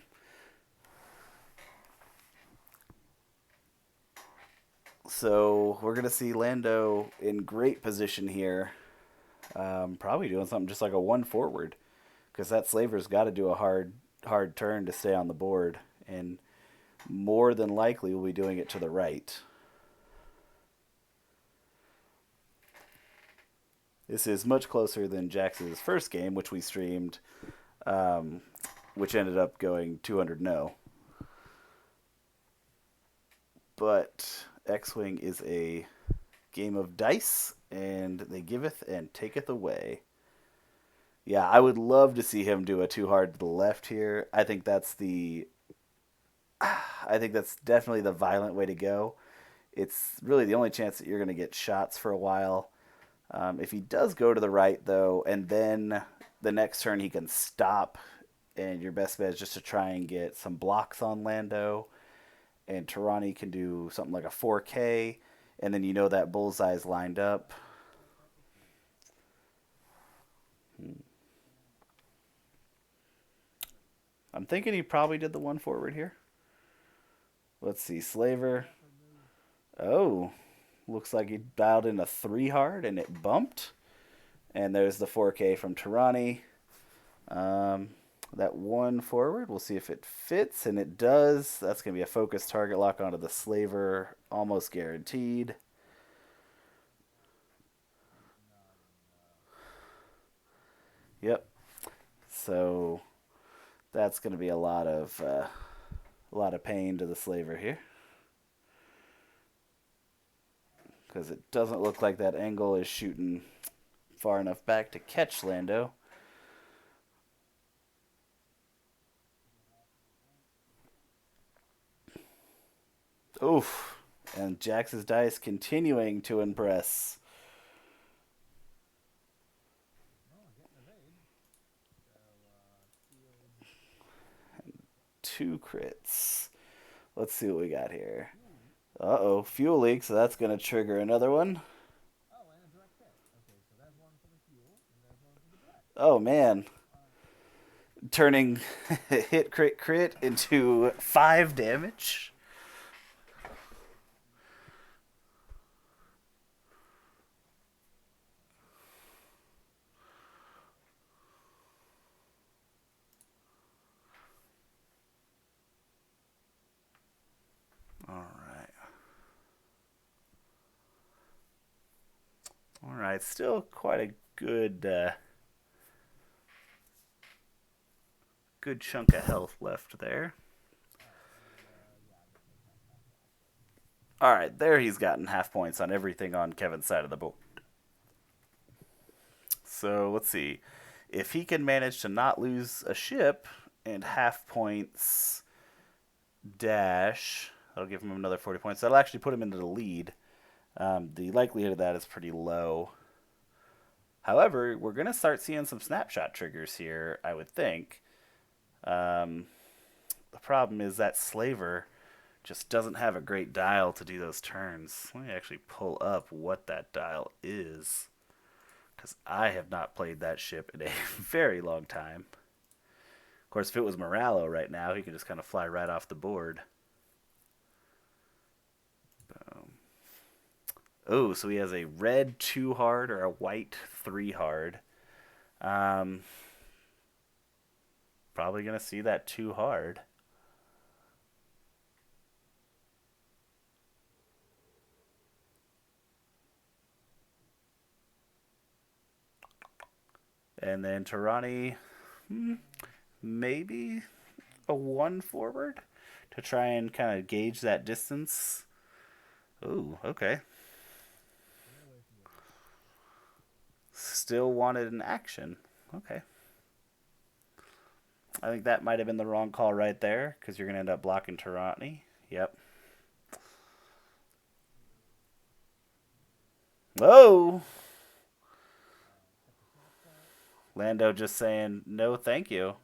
So we're going to see Lando in great position here. Probably doing something just like a 1 forward. Because that Slaver's got to do a hard turn to stay on the board. And more than likely will be doing it to the right. This is much closer than Jax's first game, which we streamed, which ended up going 200-0. But X-Wing is a game of dice, and they giveth and taketh away. Yeah, I would love to see him do a too hard to the left here. I think that's definitely the violent way to go. It's really the only chance that you're going to get shots for a while. If he does go to the right, though, and then the next turn he can stop, and your best bet is just to try and get some blocks on Lando, and Tarani can do something like a 4K, and then you know that bullseye's lined up. I'm thinking he probably did the 1 forward here. Let's see, Slaver. Oh, looks like he dialed in a 3 hard and it bumped. And there's the 4K from Tarani. that one forward. We'll see if it fits, and it does. That's going to be a focus target lock onto the slaver, almost guaranteed. Yep. So that's going to be a lot of pain to the slaver here, because it doesn't look like that angle is shooting far enough back to catch Lando. Oof. And Jax's dice continuing to impress. Oh, getting evade. So, field. 2 crits. Let's see what we got here. Uh-oh, fuel leak, so that's going to trigger another one. Oh, and a direct hit. Okay, so there's one for the fuel, and there's one for the direct. Oh, man. Turning hit crit crit into 5 damage. All right, still quite a good good chunk of health left there. All right, there he's gotten half points on everything on Kevin's side of the board. So let's see. If he can manage to not lose a ship and half points dash, that'll give him another 40 points. That'll actually put him into the lead. The likelihood of that is pretty low. However, we're going to start seeing some snapshot triggers here, I would think. The problem is that slaver just doesn't have a great dial to do those turns. Let me actually pull up what that dial is, because I have not played that ship in a very long time. Of course, if it was Moralo right now, he could just kind of fly right off the board. Oh, so he has a red 2 hard or a white 3 hard. Probably going to see that 2 hard. And then Tarani, maybe a 1 forward to try and kind of gauge that distance. Ooh, okay. Still wanted an action. Okay. I think that might have been the wrong call right there, because you're going to end up blocking Tarani. Yep. Whoa! Lando just saying, no thank you.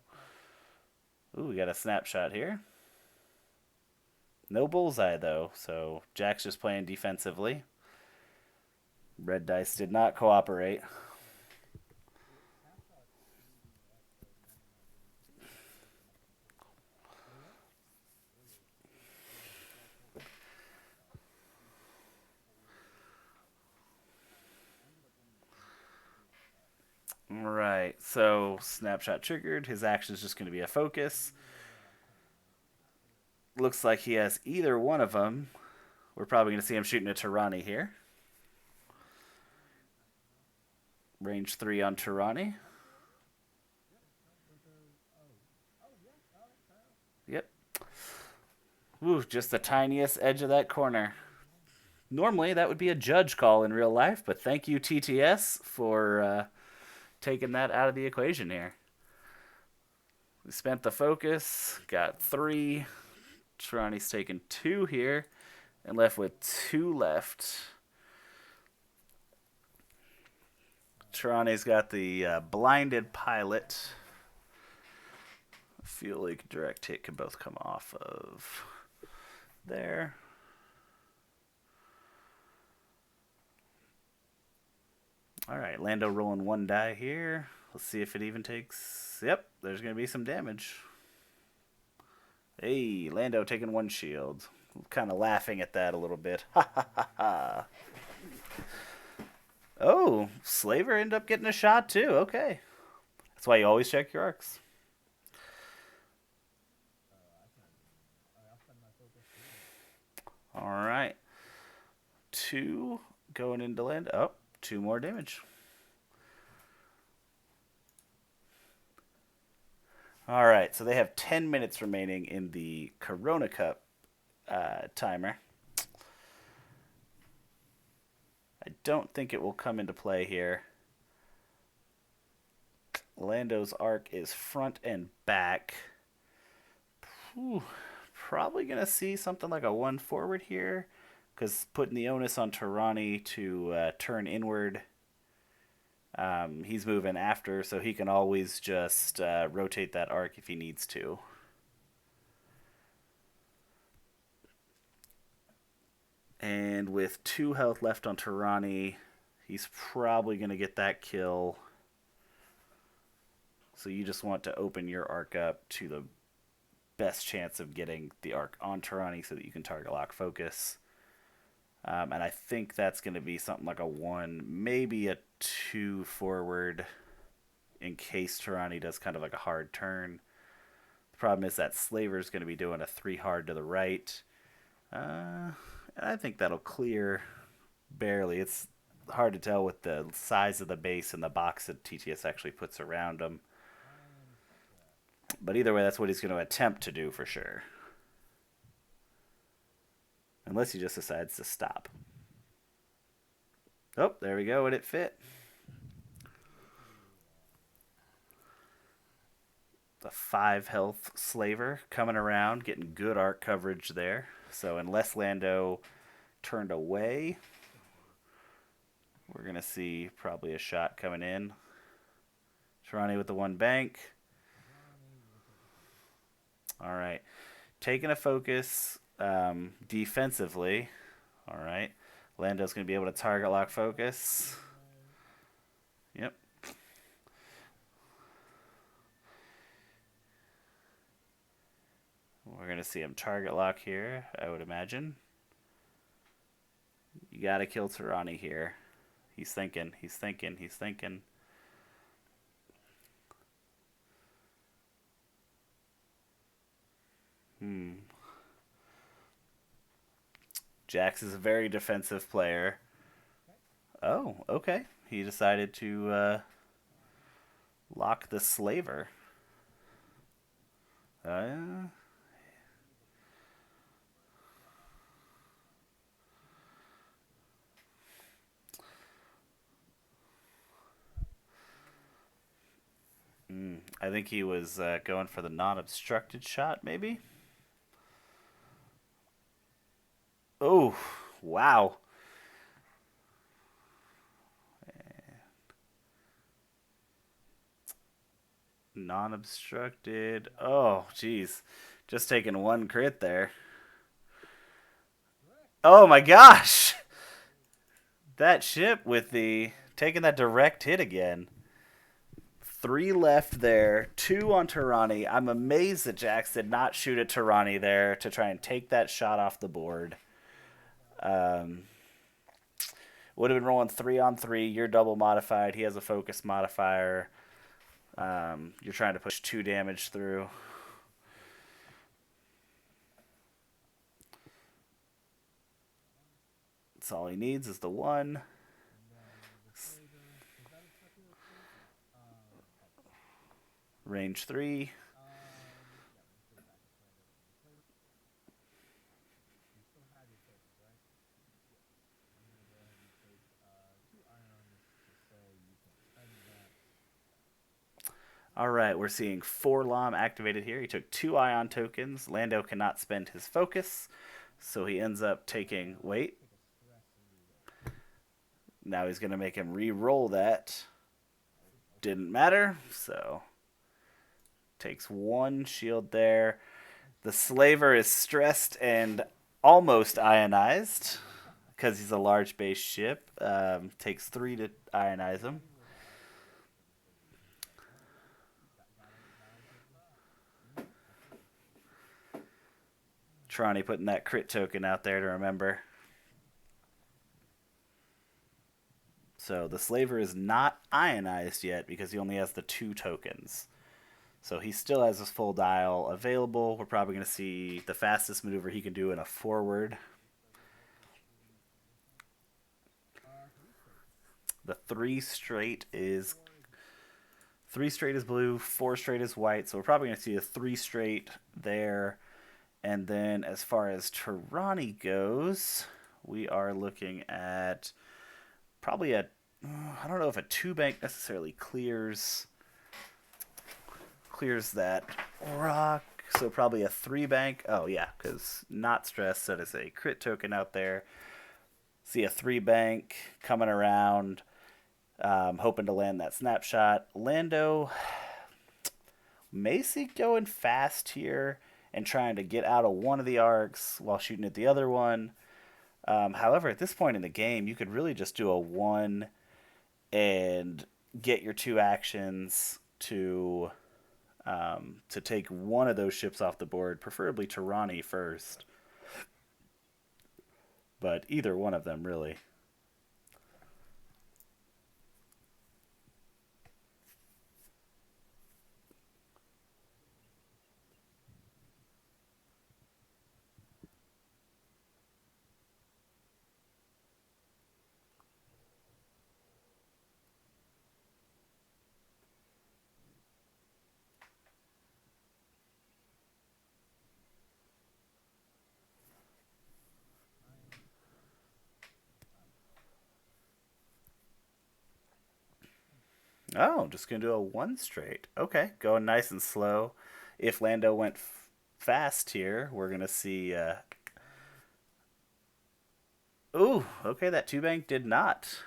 Ooh, we got a snapshot here. No bullseye, though, so Jack's just playing defensively. Red dice did not cooperate. Right, so snapshot triggered. His action is just going to be a focus. Looks like he has either one of them. We're probably going to see him shooting a Tarani here. Range 3 on Tarani. Yep. Ooh, just the tiniest edge of that corner. Normally, that would be a judge call in real life, but thank you, TTS, for taking that out of the equation here. We spent the focus, got 3. Tarani's taken 2 here, and left with 2 left. Tarani's got the blinded pilot. Fuel leak, direct hit can both come off of there. All right, Lando rolling 1 die here. Let's see if it even takes... Yep, there's going to be some damage. Hey, Lando taking 1 shield. Kind of laughing at that a little bit. Ha ha ha ha. Oh, Slaver ended up getting a shot too. Okay. That's why you always check your arcs. All right. 2 going into land. Oh, 2 more damage. All right, so they have 10 minutes remaining in the Corona Cup timer. I don't think it will come into play here. Lando's arc is front and back. Whew, probably going to see something like a 1 forward here, because putting the onus on Tarani to turn inward. He's moving after, so he can always just rotate that arc if he needs to. And with 2 health left on Tarani, he's probably going to get that kill. So you just want to open your arc up to the best chance of getting the arc on Tarani so that you can target lock focus. And I think that's going to be something like a 1, maybe a 2 forward in case Tarani does kind of like a hard turn. The problem is that Slaver's going to be doing a 3 hard to the right. And I think that'll clear barely. It's hard to tell with the size of the base and the box that TTS actually puts around him. But either way, that's what he's going to attempt to do for sure. Unless he just decides to stop. Oh, there we go, and it fit. The 5 health Slaver coming around, getting good arc coverage there. So unless Lando turned away, we're going to see probably a shot coming in. Tarani with the 1 bank. All right. Taking a focus defensively. All right. Lando's going to be able to target lock focus. Yep. We're going to see him target lock here, I would imagine. You got to kill Tarani here. He's thinking, he's thinking, he's thinking. Jax is a very defensive player. Oh, okay. He decided to lock the Slaver. I think he was going for the non-obstructed shot, maybe? Oh, wow. Non-obstructed. Oh, jeez. Just taking 1 crit there. Oh my gosh! That ship with the... taking that direct hit again. 3 left there. 2 on Tarani. I'm amazed that Jax did not shoot at Tarani there to try and take that shot off the board. Would have been rolling 3 on 3. You're double modified. He has a focus modifier. You're trying to push 2 damage through. That's all he needs is the 1. Range 3. All right, we're seeing 4 LOM activated here. He took 2 ion tokens. Lando cannot spend his focus, so he ends up taking... Wait. Now he's going to make him re-roll that. Didn't matter, so... Takes 1 shield there. The Slaver is stressed and almost ionized because he's a large base ship. Takes 3 to ionize him. Trani putting that crit token out there to remember. So the Slaver is not ionized yet because he only has the 2 tokens. So he still has his full dial available. We're probably going to see the fastest maneuver he can do in a forward. The three straight is blue, four straight is white. So we're probably going to see a three straight there. And then as far as Tarani goes, we are looking at probably a I don't know if a two bank necessarily clears that rock. So probably a three bank. Oh yeah, because not stressed. So there's a crit token out there. See a three bank coming around, hoping to land that snapshot. Lando Macy going fast here and trying to get out of one of the arcs while shooting at the other one. However, at this point in the game, you could really just do a one and get your two actions to take one of those ships off the board, preferably Tirani first. But either one of them, really. Oh, just going to do a one straight. Okay, going nice and slow. If Lando went fast here, we're going to see. Ooh, okay, that two bank did not.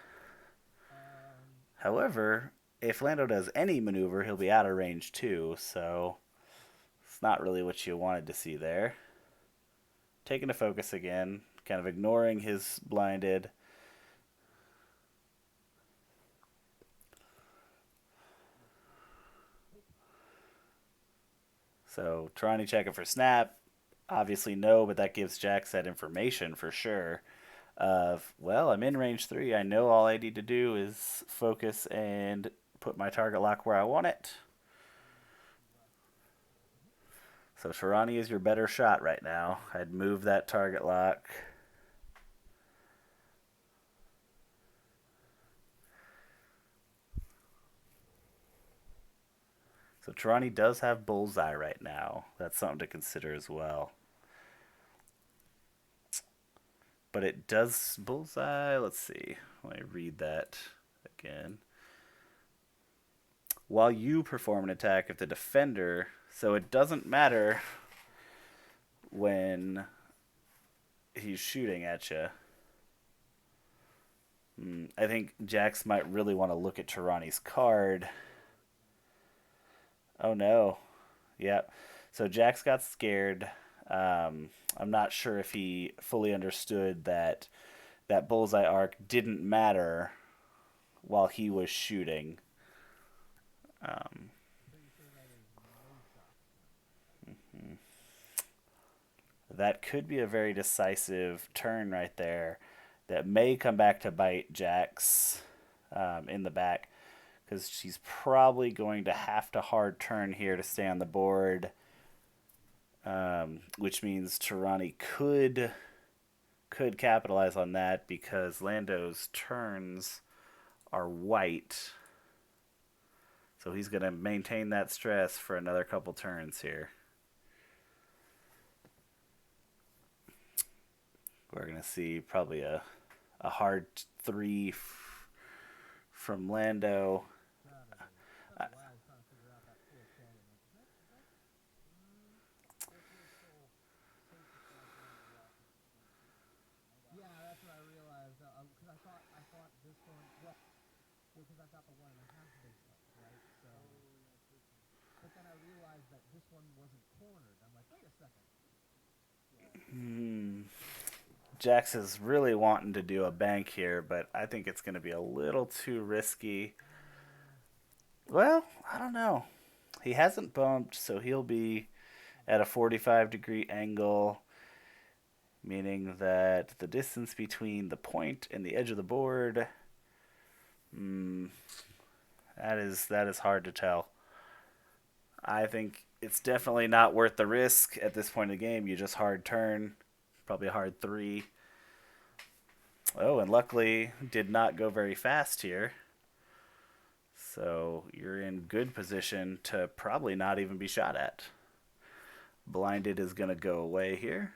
However, if Lando does any maneuver, he'll be out of range too, so it's not really what you wanted to see there. Taking a focus again, kind of ignoring his blinded. So Tarani checking for snap. Obviously no, but that gives Jax that information for sure. Of well, I'm in range 3. I know all I need to do is focus and put my target lock where I want it. So Tarani is your better shot right now. I'd move that target lock. So Tarani does have bullseye right now. That's something to consider as well. But it does bullseye. Let's see. Let me read that again. While you perform an attack, if the defender, so it doesn't matter when he's shooting at you. I think Jax might really want to look at Tarani's card. Oh no. Yep. So Jax got scared. I'm not sure if he fully understood that that bullseye arc didn't matter while he was shooting. Um, So you say that is no shot. that could be a very decisive turn right there that may come back to bite Jax in the back because she's probably going to have to hard turn here to stay on the board, which means Tirani could capitalize on that because Lando's turns are white. So he's going to maintain that stress for another couple turns here. We're going to see probably a hard 3 from Lando. I don't know why I was trying to figure out that foreshadowing. Like, is that what feels so focused like Lando Rocket? Yeah, that's what I realized. Because I thought this one. Well, because I thought the one and a half base up, right? So. But then I realized that this one wasn't cornered. I'm like, wait a second. Jax is really wanting to do a bank here, but I think it's going to be a little too risky. Well, I don't know. He hasn't bumped, so he'll be at a 45-degree angle, meaning that the distance between the point and the edge of the board, that is hard to tell. I think it's definitely not worth the risk at this point in the game. You just hard turn, probably a hard 3. Oh, and luckily did not go very fast here. So you're in good position to probably not even be shot at. Blinded is going to go away here.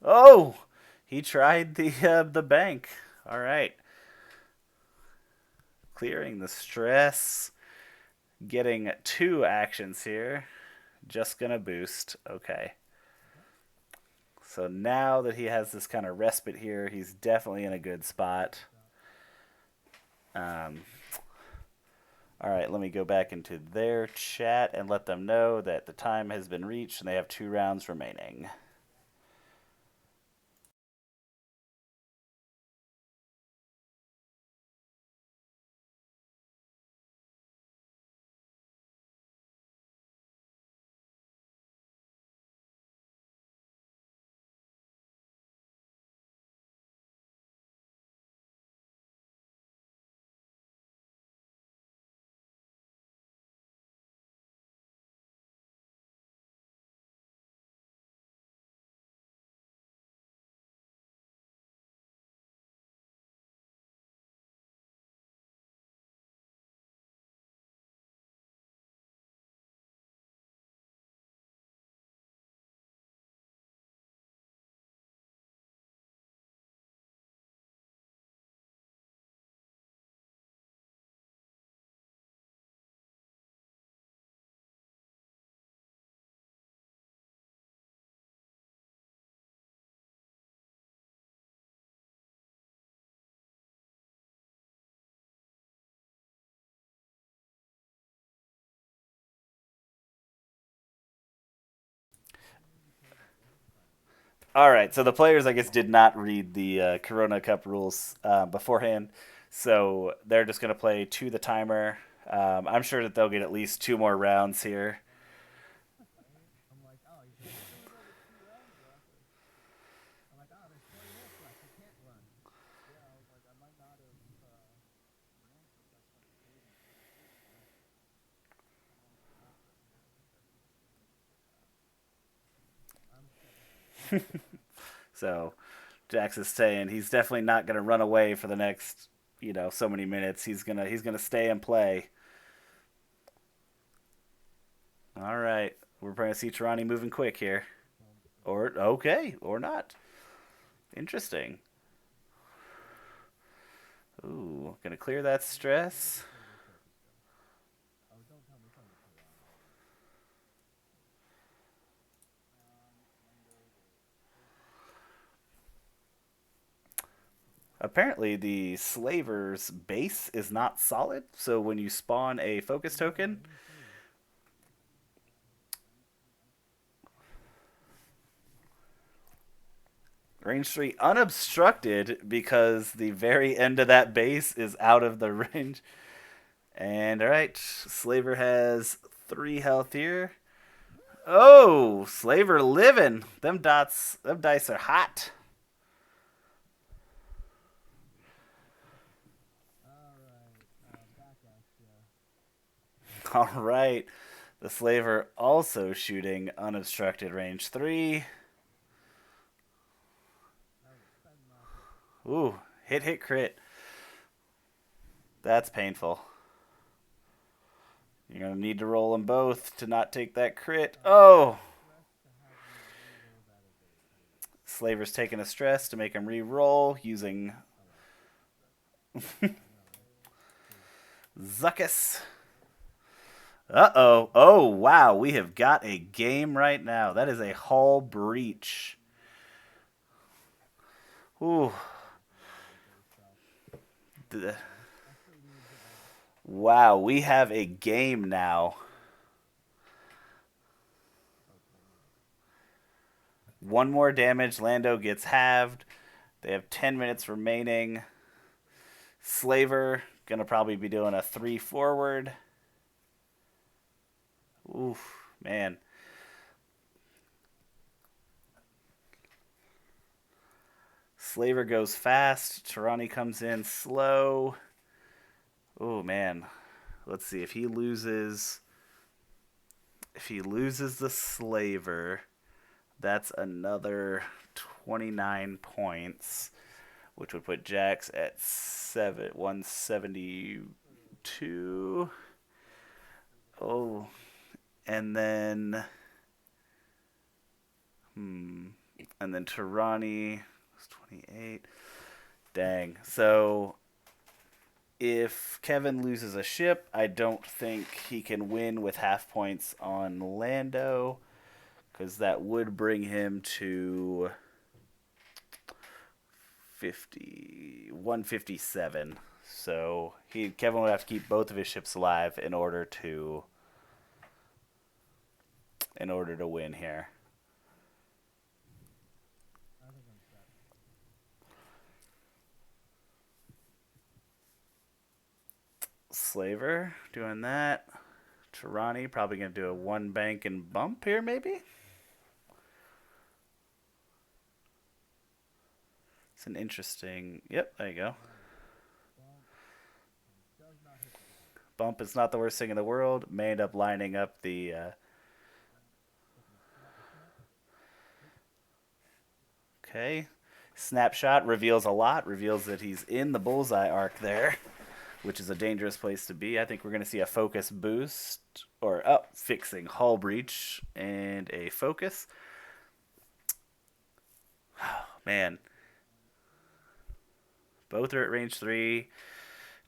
Oh, he tried the bank. All right. Clearing the stress. Getting 2 actions here. Just going to boost. Okay. So now that he has this kind of respite here, he's definitely in a good spot. Um, all right, let me go back into their chat and let them know that the time has been reached and they have 2 rounds remaining. All right, so the players, I guess, did not read the Corona Cup rules beforehand, so they're just going to play to the timer. I'm sure that they'll get at least 2 more rounds here. I'm like, oh, he's like, there's only 2 rounds left. I'm like, oh, there's 20 minutes left. You can't run. Yeah, I was like, I might not have ran since I started dating. I wanted to not run more because I'm setting up. So Jax is saying he's definitely not going to run away for the next, so many minutes. He's gonna stay and play. All right, we're going to see Tarani moving quick here, or okay, or not. Interesting. Ooh, gonna clear that stress. Oh, don't tell me it's only 2 rounds. Apparently, the slaver's base is not solid, so when you spawn a focus token, range 3 unobstructed because the very end of that base is out of the range. And alright, Slaver has 3 health here. Oh, Slaver living. Them dice are hot. All right, back at ya. Alright, the Slaver also shooting unobstructed range 3. That was exciting matchup. Ooh, hit crit. That's painful. You're going to need to roll them both to not take that crit. Oh! Stress to have me re-roll that ability. Slaver's taking a stress to make him re-roll using Zuckus. Uh-oh. Oh, wow. We have got a game right now. That is a hull breach. Ooh. Wow, we have a game now. 1 more damage. Lando gets halved. They have 10 minutes remaining. Slaver gonna probably be doing a 3 forward. Oof, man. Slaver goes fast. Tarani comes in slow. Oh man. Let's see if he loses the Slaver. That's another 29 points, which would put Jax at 172. Oh, and then and then Tirani was 28. Dang. So if Kevin loses a ship, I don't think he can win with half points on Lando, because that would bring him to 157. So Kevin would have to keep both of his ships alive in order to win here. I think I'm set. Slaver doing that. Tirani probably going to do a one bank and bump here, maybe? It's an interesting... Yep, there you go. Does not hit the ball. Bump is not the worst thing in the world. May end up lining up the... Okay. Snapshot reveals a lot. Reveals that he's in the bullseye arc there, which is a dangerous place to be. I think we're going to see a focus boost, or fixing hull breach and a focus. Oh, man. Both are at range 3.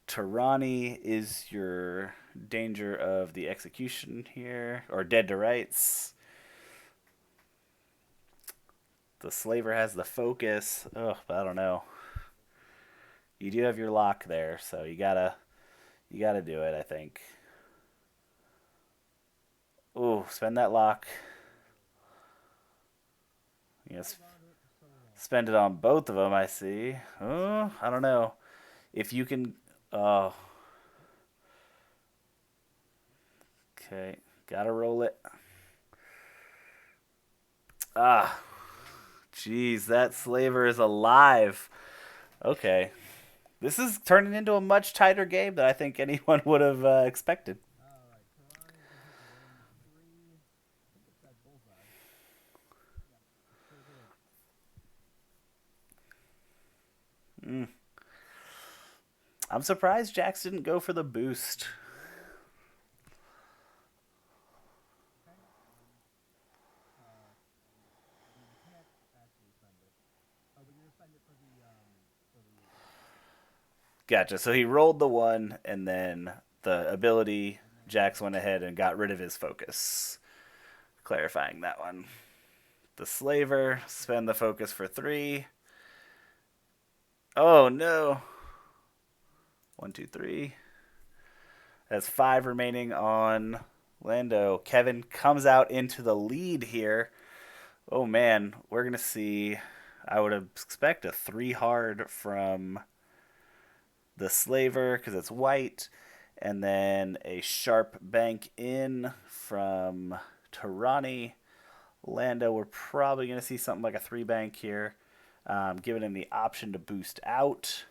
Tirani is your danger of the execution here, or dead to rights. The Slaver has the focus. Ugh, but I don't know. You do have your lock there, so you gotta do it, I think. Ooh, spend that lock. Yes, spend it on both of them, I see. Oh, I don't know. If you can... Oh. Okay, gotta roll it. Ah. Jeez, that Slaver is alive. Okay. This is turning into a much tighter game than I think anyone would have expected. Alright, Tirani can hit the range 3. I think it's that bullseye. Yeah, sure did. I'm surprised Jax didn't go for the boost. You can't actually spend it. Oh, but you're gonna spend it for the Gotcha. So he rolled the 1, and then the ability, Jax went ahead and got rid of his focus. Clarifying that one. The Slaver, spend the focus for 3. Oh, no. 1, 2, 3. That's 5 remaining on Lando. Kevin comes out into the lead here. Oh, man. We're going to see... I would expect a 3 hard from the Slaver because it's white. And then a sharp bank in from Tirani. Lando, we're probably going to see something like a 3 bank here. Giving him the option to boost out.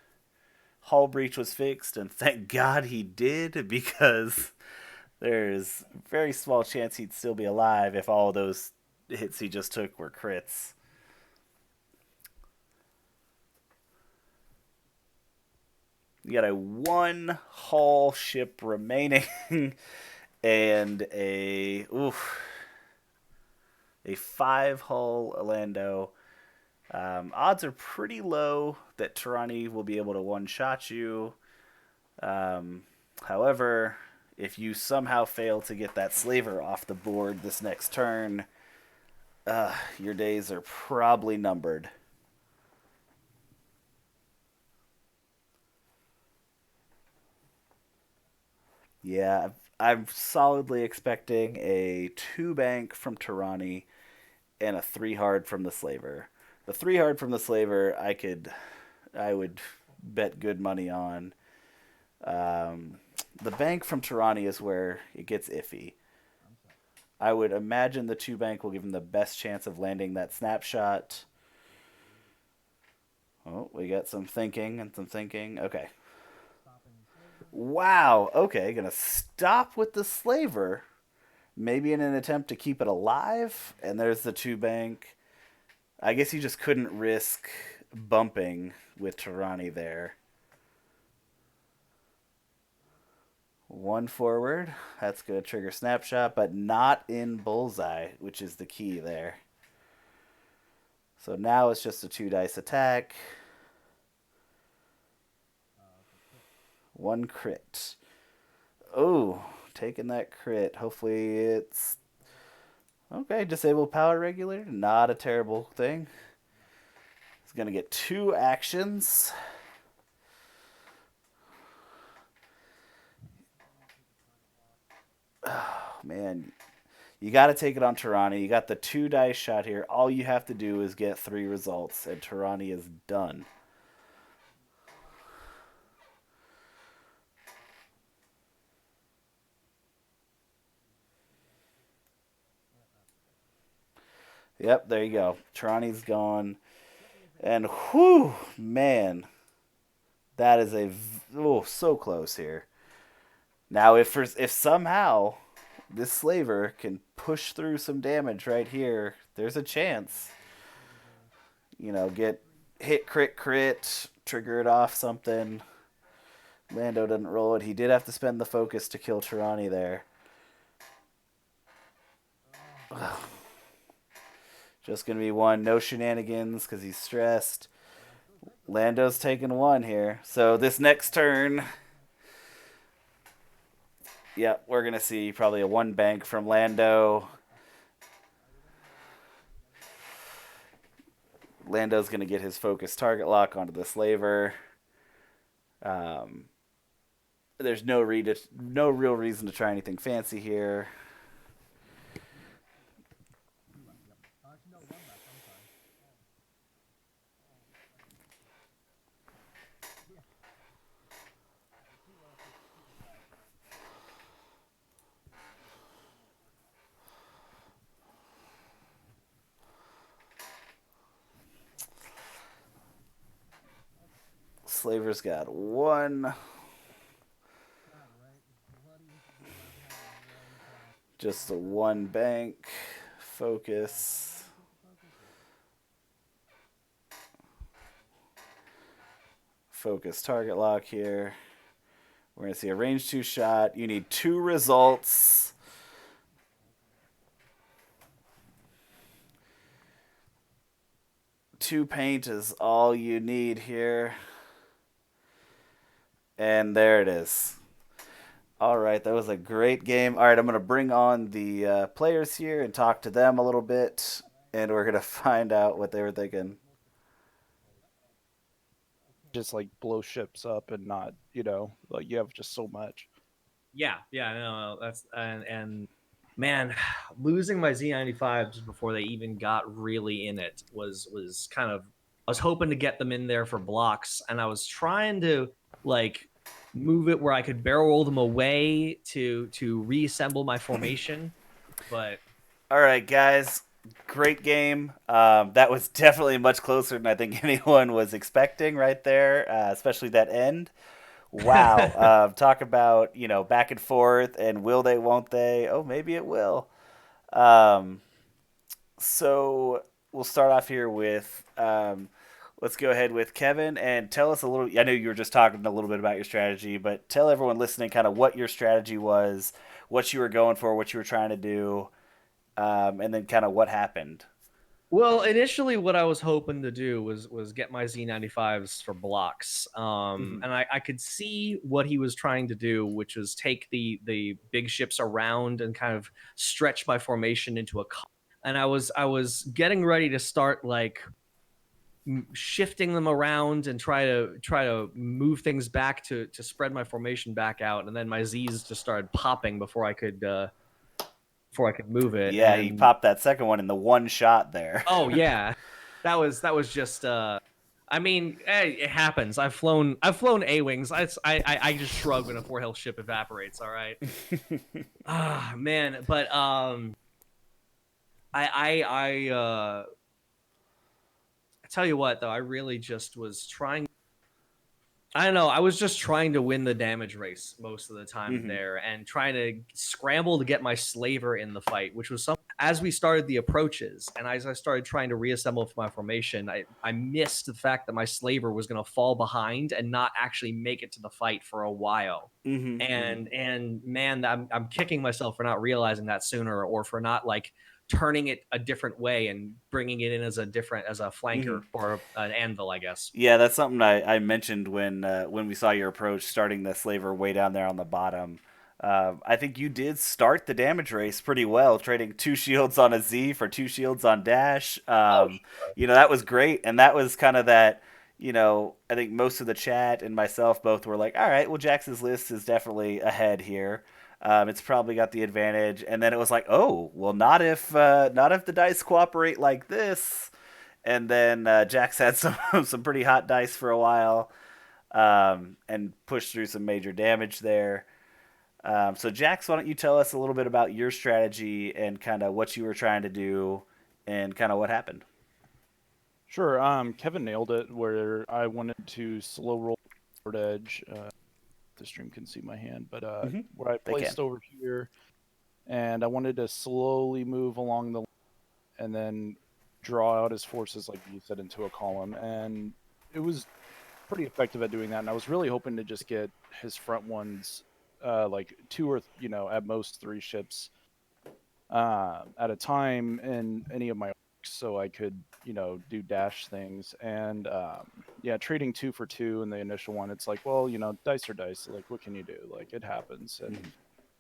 Hull breach was fixed, and thank God he did, because there's a very small chance he'd still be alive if all those hits he just took were crits. You got a 1 hull ship remaining and a 5 hull Lando. Odds are pretty low that Tirani will be able to one-shot you. However, if you somehow fail to get that Slaver off the board this next turn, your days are probably numbered. Yeah, I'm solidly expecting a 2 bank from Tirani and a 3 hard from the Slaver. The 3 hard from the Slaver, I would bet good money on. The bank from Tirani is where it gets iffy. I would imagine the 2 bank will give him the best chance of landing that snapshot. Oh, we got some thinking and some thinking. Okay. Wow. Okay, gonna stop with the Slaver. Maybe in an attempt to keep it alive. And there's the 2 bank. I guess you just couldn't risk bumping with Tarani there. One forward. That's going to trigger snapshot, but not in bullseye, which is the key there. So now it's just a 2 dice attack. One crit. Oh, taking that crit. Hopefully it's okay. Disabled power regulator. Not a terrible thing. It's going to get 2 actions. Oh, man. You got to take it on Tarani. You got the 2 dice shot here. All you have to do is get 3 results, and Tarani is done. Yep, there you go. Tarani's gone. And whew, man. That is so close here. Now, if somehow this slaver can push through some damage right here, there's a chance. Get hit, crit, trigger it off something. Lando doesn't roll it. He did have to spend the focus to kill Tarani there. Ugh. Just going to be one. No shenanigans because he's stressed. Lando's taking 1 here. So this next turn, we're going to see probably a 1 bank from Lando. Lando's going to get his focus target lock onto the slaver. There's no real reason to try anything fancy here. Slaver's got 1. Just a 1 bank. Focus. Focus target lock here. We're going to see a range 2 shot. You need 2 results. Two paint is all you need here. And there it is. All right, that was a great game. All right, I'm going to bring on the players here and talk to them a little bit, and we're going to find out what they were thinking. Just like blow ships up and not, like you have just so much. Yeah, no, that's and man, losing my Z95 just before they even got really in it was kind of. I was hoping to get them in there for blocks, and I was trying to like move it where I could barrel roll them away to reassemble my formation, but. All right, guys, great game. That was definitely much closer than I think anyone was expecting right there, especially that end. Wow. Talk about, back and forth and will they, won't they? Oh, maybe it will. So we'll start off here with let's go ahead with Kevin and tell us a little. I know you were just talking a little bit about your strategy, but tell everyone listening kind of what your strategy was, what you were going for, what you were trying to do, and then kind of what happened. Well, initially, what I was hoping to do was get my Z95s for blocks, and I could see what he was trying to do, which was take the big ships around and kind of stretch my formation into a. And I was getting ready to start like shifting them around and try to move things back to spread my formation back out, and then my Z's just started popping before I could move it. Yeah, and... he popped that second one in the 1 shot there. Oh yeah, that was just. I mean, hey, it happens. I've flown A-wings. I just shrug when a 4-hill ship evaporates. All right. Man, but I tell you what though, I really just was trying I don't know. I was just trying to win the damage race most of the time Mm-hmm. there and trying to scramble to get my slaver in the fight, which was something as we started the approaches and as I started trying to reassemble for my formation, I missed the fact that my slaver was going to fall behind and not actually make it to the fight for a while. Mm-hmm. Mm-hmm. And man, I'm kicking myself for not realizing that sooner or for not like turning it a different way and bringing it in as a Mm-hmm. flanker or an anvil, I guess. Yeah, that's something I mentioned when we saw your approach, starting the slaver way down there on the bottom. I think you did start the damage race pretty well, trading 2 shields on a Z for 2 shields on dash. Oh, That was great, and that was kind of that. I think most of the chat and myself both were like, "All right, well, Jax's list is definitely ahead here. It's probably got the advantage." And then it was like, "Oh, well, not if the dice cooperate like this." And then Jax had some pretty hot dice for a while, and pushed through some major damage there. So Jax, why don't you tell us a little bit about your strategy and kind of what you were trying to do, and kind of what happened? Sure. Kevin nailed it. Where I wanted to slow roll forward edge. The stream can see my hand, but Mm-hmm. where I They can. placed over here, and I wanted to slowly move along the and then draw out his forces, like you said, into a column. And it was pretty effective at doing that. And I was really hoping to just get his front ones, like two or at most three ships at a time in any of my arcs, so I could do dash things. And yeah, trading 2 for 2 in the initial one, it's like, well, dice are dice. Like, what can you do? Like, it happens. And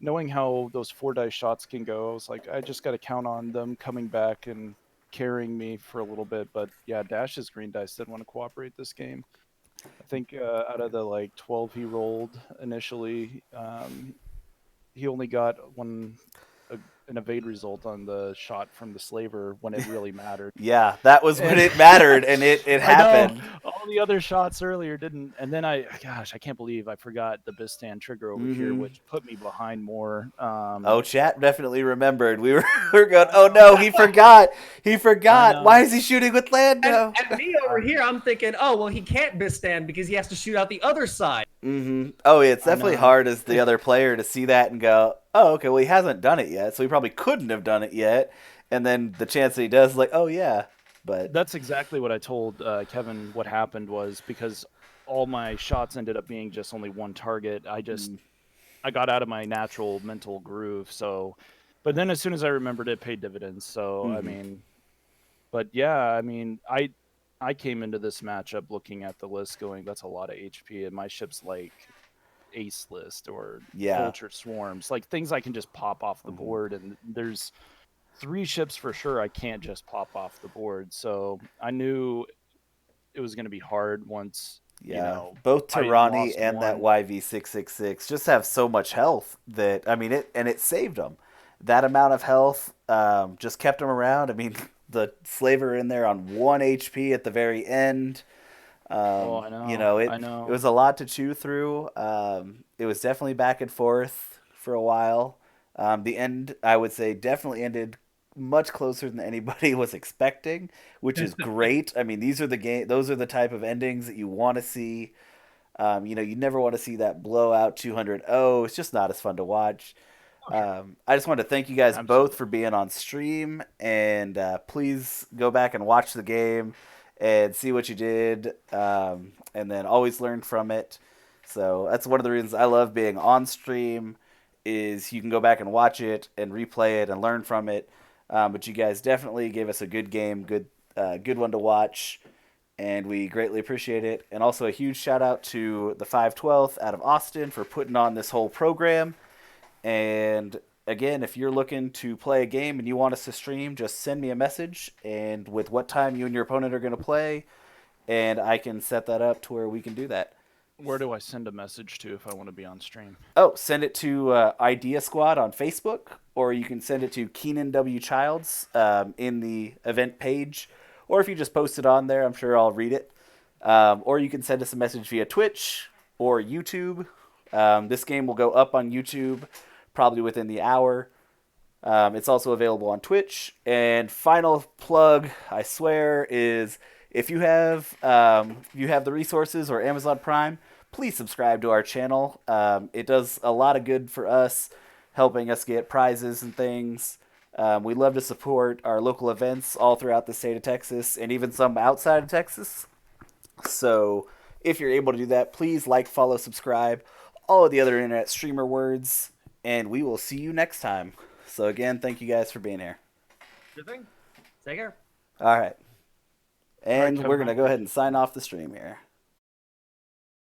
knowing how those 4 dice shots can go, I was like, I just got to count on them coming back and carrying me for a little bit. But yeah, Dash's green dice didn't want to cooperate this game. I think out of the like 12 he rolled initially, he only got an evade result on the shot from the slaver when it really mattered. Yeah, that was when And it mattered, and it I know happened. all the other shots earlier didn't. And then gosh, I can't believe I forgot the Bistan trigger over here, Mm-hmm. which put me behind more. Oh, chat definitely remembered. We were going, I oh know, no, he forgot. He I forgot. Why know. is he shooting with And, Lando? and me over here, I'm thinking, oh well, he can't misstand because he has to shoot out the other side. Mm-hmm. Oh, yeah, it's I definitely know. hard as the other player to see that and go, oh, okay, well, he hasn't done it yet, so he probably couldn't have done it yet. And then the chance that he does, like, oh, yeah. But, That's exactly what I told Kevin. What happened was because all my shots ended up being just only one target. I got out of my natural mental groove. So, but then as soon as I remembered, it paid dividends. So I mm-hmm. mean, but yeah, I mean, I came into this matchup looking at the list, going, that's a lot of HP, and my ship's like ace list or Yeah. vulture swarms, like things I can just pop off the Mm-hmm. board, and there's 3 ships for sure I can't just pop off the board. So I knew it was going to be hard once Yeah, both I Tirani lost and that one. YV666 just have so much health that, I mean, it saved them. That amount of health just kept them around. I mean, the slaver in there on 1 HP at the very end. Oh, Um, I you know, know, it I it know. was a lot to chew through. It was definitely back and forth for a while. The end, I would say, definitely ended much closer than anybody was expecting, which is great. I mean, those are the type of endings that you want to see. You never want to see that blowout 200. Oh, it's just not as fun to watch. Oh, sure, I just want to thank you guys both for absolutely. being on stream, and please go back and watch the game and see what you did, and then always learn from it. So that's one of the reasons I love being on stream, is you can go back and watch it and replay it and learn from it. But you guys definitely gave us a good game, good one to watch, and we greatly appreciate it. And also a huge shout out to the 512th out of Austin for putting on this whole program. And again, if you're looking to play a game and you want us to stream, just send me a message and with what time you and your opponent are going to play, and I can set that up to where we can do that. Where do I send a message to if I want to be on stream? Oh, send it to Idea Squad on Facebook, or you can send it to Keenan W. Childs in the event page, or if you just post it on there, I'm sure I'll read it. Or you can send us a message via Twitch or YouTube. This game will go up on YouTube probably within the hour. It's also available on Twitch. And final plug, I swear, is If you have the resources or Amazon Prime, please subscribe to our channel. It does a lot of good for us, helping us get prizes and things. We love to support our local events all throughout the state of Texas and even some outside of Texas. So if you're able to do that, please like, follow, subscribe, all of the other internet streamer words, and we will see you next time. So again, thank you guys for being here. Good thing. Take care. All right. And Kevin, we're going to go ahead and sign off the stream here.